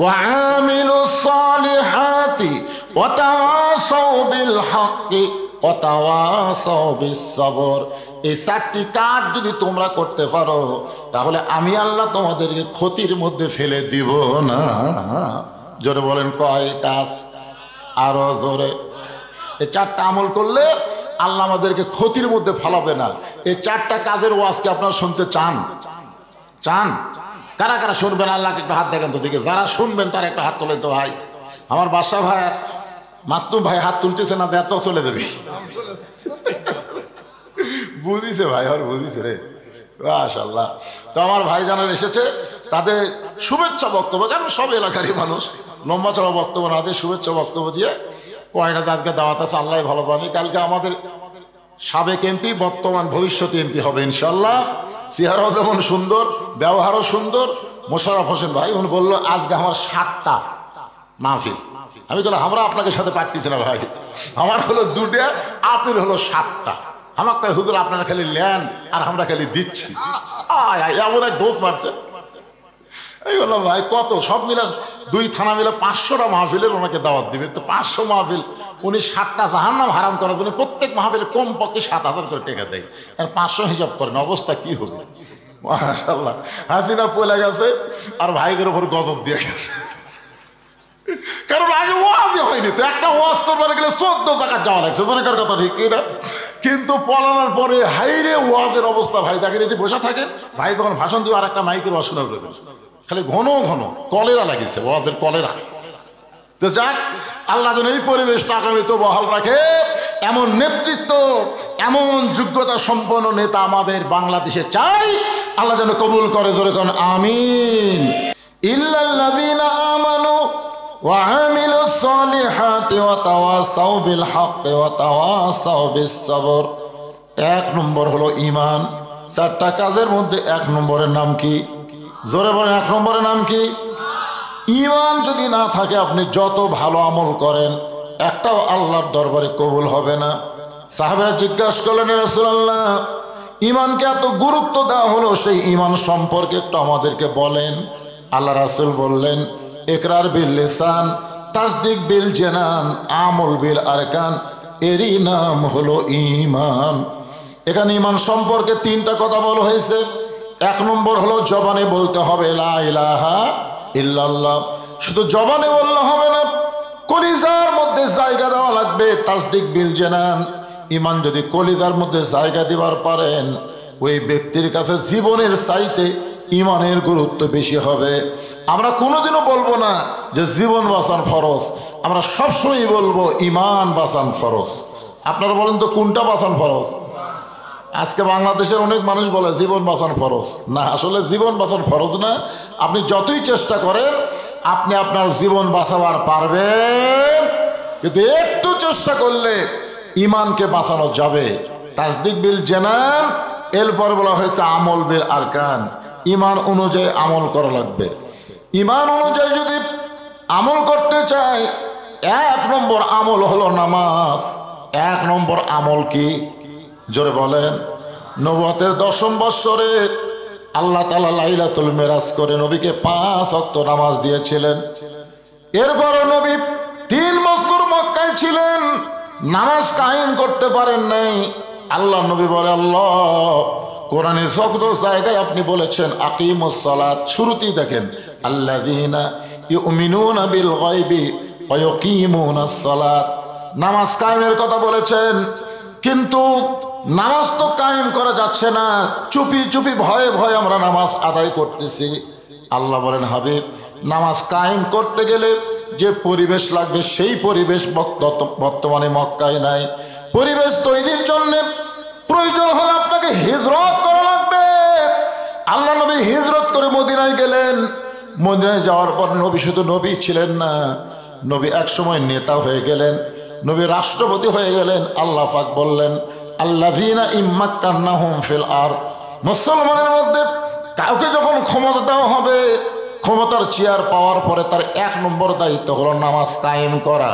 ওয়া আমিলুস সালিহাতি ওয়া তাওয়াসাউ বিল হাক্কি ওয়া তাওয়াসাউ বিস সবর, এই 4টি কাজ যদি তোমরা করতে পারো, তাহলে আমি আল্লাহ তোমাদেরকে ক্ষতির মধ্যে ফেলে দিব না। জোরে বলেন, কয় কাজ? আরো জোরে। এই 4টা আমল করলে আল্লাহ আমাদেরকে ক্ষতির মধ্যে ফেলাবে না। এই 4টা কাজের ওয়াজকে আপনারা শুনতে চান? চান? কারা কারা শুনবেন আল্লাহকে একটু হাত দেখেন তো দিকে, যারা শুনবেন তারা একটা হাত তোলেন তো ভাই। আমার বাদশা ভাই মাতুম ভাই হাত তুলতেছে না, এত চলে দেবে। বুঝিছে ভাই, আর বুঝিছে রে, মাশাআল্লাহ। তো আমার ভাইজানের এসেছে, তাদের শুভেচ্ছা বক্তব্য, কারণ সব এলাকারই মানুষ, লম্বা চড়া বক্তব্য না দিয়ে শুভেচ্ছা বক্তব্য দিয়ে কয়না আজকে দাওয়াত আছে, আল্লাহ ভালো জানে। কালকে আমাদের সাবেক এমপি বর্তমান ভবিষ্যৎ এমপি হবে ইনশাল্লাহ। চেহারাও যেমন সুন্দর, ব্যবহারও সুন্দর। মোশাররফ হোসেন ভাই উনি বললো আজকে আমার 7টা মাহফিল। আমি বললাম আমরা আপনাকে সাথে পারতেছি না ভাই, আমার হলো 2টা, আপনার হলো 7টা। আমাকে কয় হুজুর আপনারা খালি লেন আর আমরা খালি দিচ্ছি। এমন এক ডোজ মারছে। এই বললাম ভাই কত, সব মিলে 2 থানা মিলে 500টা মাহফিলের ওনাকে দাওয়াত দিবে। তো 500 মাহফিল, উনি 7টা জাহান্নাম হারাম করার জন্য প্রত্যেক মাহফিলে কমপক্ষে 7,000 করে টাকা দেয়। আর 500 হিসাব করেন, অবস্থা কি হবে। মাশাআল্লাহ, হাসিনা পলে গেছে আর ভাইদের উপর গজব দিয়ে গেছে। কারণ আগে ওয়াজই হয়নি, তো একটা ওয়াজ করবার গেলে 14 জায়গা যাওয়া লাগছে, জনকার কথা ঠিক কিনা। কিন্তু পলানোর পরে হাইরে ওয়াজের অবস্থা ভাই, দেখেন এটি বসে থাকে ভাই যখন ভাষণ দিয়ে আর একটা মাইকের ওয়াজ শোনা করে খালি ঘন ঘন কলেরা লাগিয়েছে, ওয়াজের কলেরা। তো যাক, আল্লাহ যেন এই পরিবেশটা আগামীতে বহাল রাখে। এমন নেতৃত্ব, এমন যোগ্যতা সম্পন্ন নেতা আমাদের বাংলাদেশে চাই, আল্লাহ যেন কবুল করে, জোরে কোন আমিন। ইল্লাল্লাযীনা আমানু ওয়া আমিলুস সালিহাতি ওয়া তাওয়াসাউ বিল হাক্কি ওয়া তাওয়াসাউ বিস সাবর। 1 নম্বর হলো ঈমান। 4টা কাজের মধ্যে 1 নম্বরের নাম কি? জোরে বলেন, 1 নম্বরের নাম কি? ঈমান যদি না থাকে আপনি যত ভালো আমল করেন একটাও আল্লাহর দরবারে কবুল হবে না। সাহাবারা জিজ্ঞাসা করলেন, রাসূলুল্লাহ ঈমানকে এত গুরুত্ব দেওয়া হলো, সেই ঈমান সম্পর্কে একটু আমাদেরকে বলেন। আল্লাহ রাসূল বললেন, ইকরার বিল লিসান, তাসদিক বিল জানান, আমল বিল আরকান, এরই নাম হলো ঈমান। এখানে ঈমান সম্পর্কে 3টা কথা বলা হয়েছে। 1 নম্বর হলো জবানে বলতে হবে লা ইলাহা ইল্লাল্লাহ। শুধু জবানে বললে হবে না, কলিজার মধ্যে জায়গা দেওয়া লাগবে। তাসদিক বিল জানান, ঈমান যদি কলিজার মধ্যে জায়গা দিবার পারেন, ওই ব্যক্তির কাছে জীবনের চাইতে ঈমানের গুরুত্ব বেশি হবে। আমরা কোনোদিনও বলবো না যে জীবন বাঁচান ফরজ, আমরা সবসময় বলবো ঈমান বাঁচান ফরজ। আপনারা বলেন তো কোনটা বাঁচান ফরজ? আজকে বাংলাদেশের অনেক মানুষ বলে জীবন বাঁচান ফরজ। না, আসলে জীবন বাঁচান ফরজ না। আপনি যতই চেষ্টা করেন আপনি আপনার জীবন বাঁচাবার পারবেন, কিন্তু একটু চেষ্টা করলে ঈমানকে বাঁচানো যাবে। তাসদিক বিল জানান, এরপর বলা হয়েছে আমল বিল আরকান। ঈমান অনুযায়ী আমল করা লাগবে। ঈমান অনুযায়ী যদি আমল করতে চাই, 1 নম্বর আমল হলো নামাজ। 1 নম্বর আমল কি? জোরে বলেন। নবুয়তের 10ম বৎসরে আল্লাহ তাআলা লাইলাতুল মিরাজ করে নবীকে 5 ওয়াক্ত নামাজ দিয়েছিলেন। এরপরও নবী 3 বছর মক্কায় ছিলেন, নামাজ কায়েম করতে পারেন নাই। আল্লাহ নবী বলে, আল্লাহ কোরআনে যত জায়গায় আপনি বলেছেন আকিমুস সালাত, শুরুতেই দেখেন আল্লাযীনা ইউমিনুনা বিল গায়বি ওয়া ইয়াকিমুনাস সালাত, নামাজ কায়েমের কথা বলেছেন। কিন্তু নামাজ তো কায়েম করা যাচ্ছে না, চুপি চুপি ভয়ে ভয়ে আমরা নামাজ আদায় করতেছি। আল্লাহ বলেন, হাবিব নামাজ কায়েম করতে গেলে যে পরিবেশ লাগবে সেই পরিবেশ বর্তমানে মক্কায় নাই। পরিবেশ তৈরির জন্য প্রয়োজন হলে আপনাকে হিজরত করা লাগবে। আল্লাহ নবী হিজরত করে মদিনায় গেলেন। মদিনায় যাওয়ার পর নবী শুধু নবী ছিলেন না, নবী একসময় নেতা হয়ে গেলেন, নবী রাষ্ট্রপতি হয়ে গেলেন। আল্লাহ পাক বললেন, আল্লাযীনা ইম্মাক্কান্নাহুম ফিল আরদ, মুসলমানের মধ্যে কাউকে যখন ক্ষমতা দেওয়া হবে, ক্ষমতার চেয়ার পাওয়ার পরে তার 1 নম্বর দায়িত্ব হলো নামাজ কায়েম করা।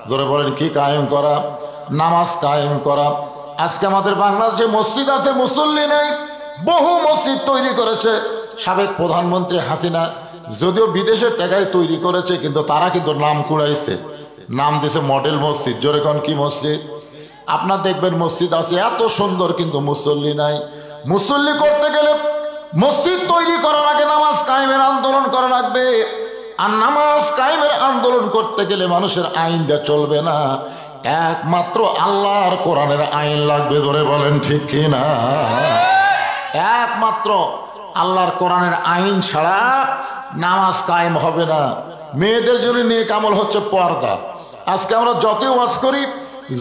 জোরে বলেন, কি কায়েম করা? নামাজ কায়েম করা। আজকে আমাদের বাংলাদেশে মসজিদ আছে, মুসল্লি নেই। বহু মসজিদ তৈরি করেছে সাবেক প্রধানমন্ত্রী হাসিনা, যদিও বিদেশের টাকায় তৈরি করেছে, কিন্তু তারা কিন্তু নাম কুড়াইছে, নাম দিয়েছে মডেল মসজিদ। জোরে কোন কি মসজিদ? আপনার দেখবেন মসজিদ আছে এত সুন্দর, কিন্তু মুসল্লি নাই। মুসল্লি করতে গেলে মসজিদ তৈরি করার আগে নামাজ কায়েমের আন্দোলন করা লাগবে। আর নামাজ কায়েমের আন্দোলন করতে গেলে মানুষের আইন যা চলবে না, একমাত্র আল্লাহর কোরআনের আইন লাগবে। জোরে বলেন ঠিক কিনা? একমাত্র আল্লাহর কোরআনের আইন ছাড়া নামাজ কায়েম হবে না। মেয়েদের জন্য নেক আমল হচ্ছে পর্দা। আজকে আমরা যতই ওয়াজ করি,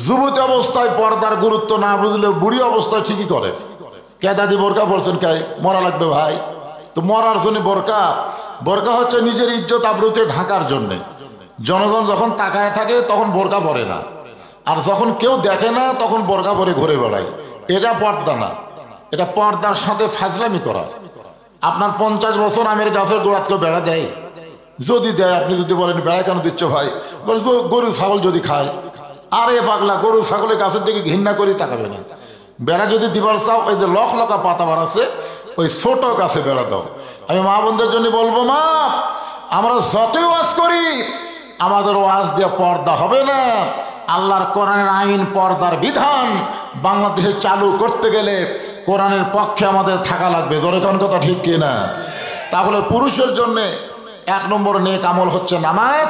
যুবতী অবস্থায় পর্দার গুরুত্ব না বুঝলে বুড়ি অবস্থায় ঠিকই করে। কে দাদি বোরকা পরছেন, কে মরা লাগবে ভাই? তো মরার জন্য বোরকা, বোরকা হচ্ছে নিজের ইজ্জত আবরুকে ঢাকার জন্যে। জনগণ যখন তাকায় থাকে তখন বোরকা পরে না, আর যখন কেউ দেখে না তখন বোরকা পরে ঘুরে বেড়ায়। এটা পর্দা না, এটা পর্দার সাথে ফাজলামি করা। আপনার 50 বছর আমের গাছের গোড়াত কেউ বেড়া দেয়? যদি দেয়, আপনি যদি বলেন বেড়া কেন দিচ্ছ ভাই, বলে গরু ছাগল যদি খায়। আরে পাগলা, গরু ছাগলের গাছের দিকে ঘৃণা করি তাকাবে না। বেড়া যদি দিবার চাও, ওই যে লখ লকা পাতা বাড়াচ্ছে ওই ছোট গাছে বেড়া দাও। আমি মা বোনদের জন্য বলবো, মা আমরা যতই ওয়াজ করি আমাদের ওয়াজ দিয়ে পর্দা হবে না। আল্লাহর কোরআনের আইন, পর্দার বিধান বাংলাদেশে চালু করতে গেলে কোরআনের পক্ষে আমাদের থাকা লাগবে। জোরে কোন কথা ঠিক কিনা? তাহলে পুরুষের জন্য 1 নম্বর নেক আমল হচ্ছে নামাজ,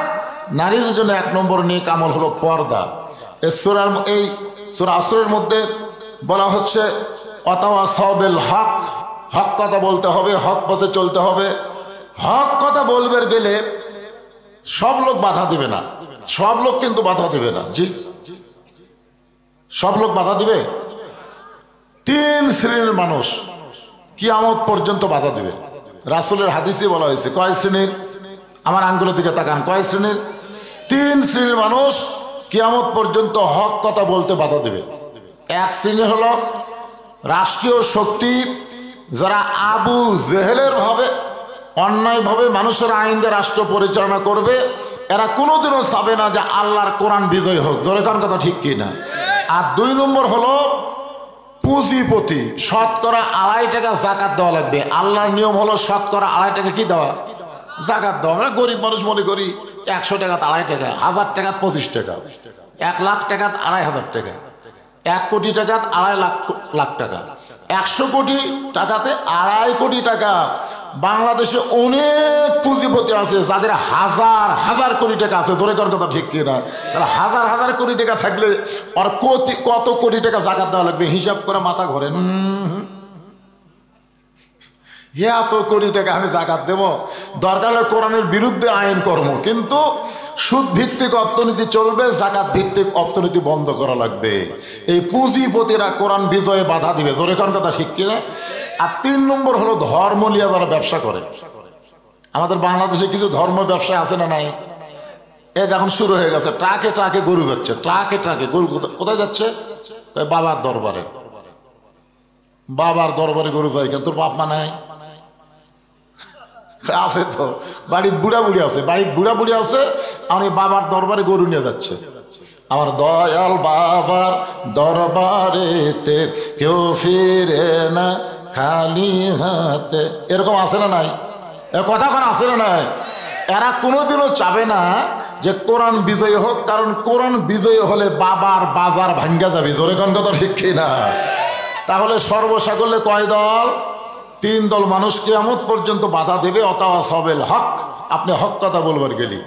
নারীর জন্য 1 নম্বর নেক আমল হলো পর্দা। এই সূরা আসরের মধ্যে বলা হচ্ছে ওয়াতাওয়াসাউ বিল হক, হক কথা বলতে হবে, হক পথে চলতে হবে। হক কথা বলবে গেলে সব লোক বাধা দিবে না, সব লোক কিন্তু বাধা দিবে না। জি, সব লোক বাধা দিবে? 3 শ্রেণীর মানুষ কিয়ামত পর্যন্ত বাধা দিবে। রাসূলের হাদিসে বলা হয়েছে। কয় শ্রেণীর? আমার আঙ্গুলের দিকে তাকান। কয় শ্রেণীর? 3 শ্রেণীর মানুষ কিয়ামত পর্যন্ত হক কথা বলতে বাধা দেবে। 1 শ্রেণী হলো রাষ্ট্রীয় শক্তি, যারা আবু জেহেলের ভাবে অন্যায়ভাবে মানুষের আইন দিয়ে রাষ্ট্র পরিচালনা করবে। এরা কোনোদিনও চাবে না যে আল্লাহর কোরআন বিজয় হোক। জোরে কোন কথা ঠিক কিনা? আর 2 নম্বর হলো পুঁজিপতি। শতকরা 2.5 টাকা জাকাত দেওয়া লাগবে। আল্লাহর নিয়ম হলো শতকরা 2.5 টাকা কি দেওয়া? জাকাত দেওয়া। আমরা গরিব মানুষ মনে করি 100 টাকা 2.5 টাকা, 1000 টাকা 25 টাকা, 1 লাখ টাকা 2.5 টাকা, 1 কোটি টাকা 2.5 লাখ টাকা, 100 কোটি টাকাতে 2.5 কোটি টাকা। বাংলাদেশে অনেক পুঁজিপতি আছে যাদের হাজার হাজার কোটি টাকা আছে। জোরে কোন কথা ঠিক কিনা? তাহলে হাজার হাজার কোটি টাকা থাকলে আর কত কোটি টাকা জাকাত দেওয়া লাগবে? হিসাব করে মাথা ঘোরেন। এত কোটি টাকা আমি জাকাত দেব? দরকার হলে কোরআনের বিরুদ্ধে আইন কর্ম, কিন্তু সুদ ভিত্তিক অর্থনীতি চলবে, জাকাত ভিত্তিক অর্থনীতি বন্ধ করা লাগবে। এই পুঁজিপতিরা কোরআন বিজয়ে বাধা দিবে। জোরে কোন কথা ঠিক কিনা? আর 3 নম্বর হলো ধর্ম নিয়ে যারা ব্যবসা করে। আমাদের বাংলাদেশে কিছু ধর্ম ব্যবসা আছে না নাই? এখন শুরু হয়ে গেছে। ট্রাকে ট্রাকে গরু যাচ্ছে, ট্রাকে ট্রাকে গরু। কোথায় যাচ্ছে? বাবার দরবারে। বাবার দরবারে গরু যায় কেন? তোর বাপ মা নাই? আছে তো, বাড়ির বুড়া বুড়ি আছে, বাড়ির বুড়া বুড়ি আছে, আমি বাবার দরবারে গরু নিয়ে যাচ্ছে। আমার দয়াল বাবার দরবারেতে কেউ ফিরে না খালি হাতে। এরকম আছে না নাই? কথা এখন আছে না নাই? এরা কোনোদিনও চাবে না যে কোরআন বিজয়ী হোক, কারণ কোরআন বিজয়ী হলে বাবার বাজার ভাঙ্গা যাবে। জোরে কোন কথা ঠিক কিনা? তাহলে সর্বসাকল্যে কয় দল? 3 দল মানুষ কিয়ামত পর্যন্ত বাধা দেবে। ওয়াতাওয়াসাউ বিল হক, আপনি হক কথা বলবার গেলি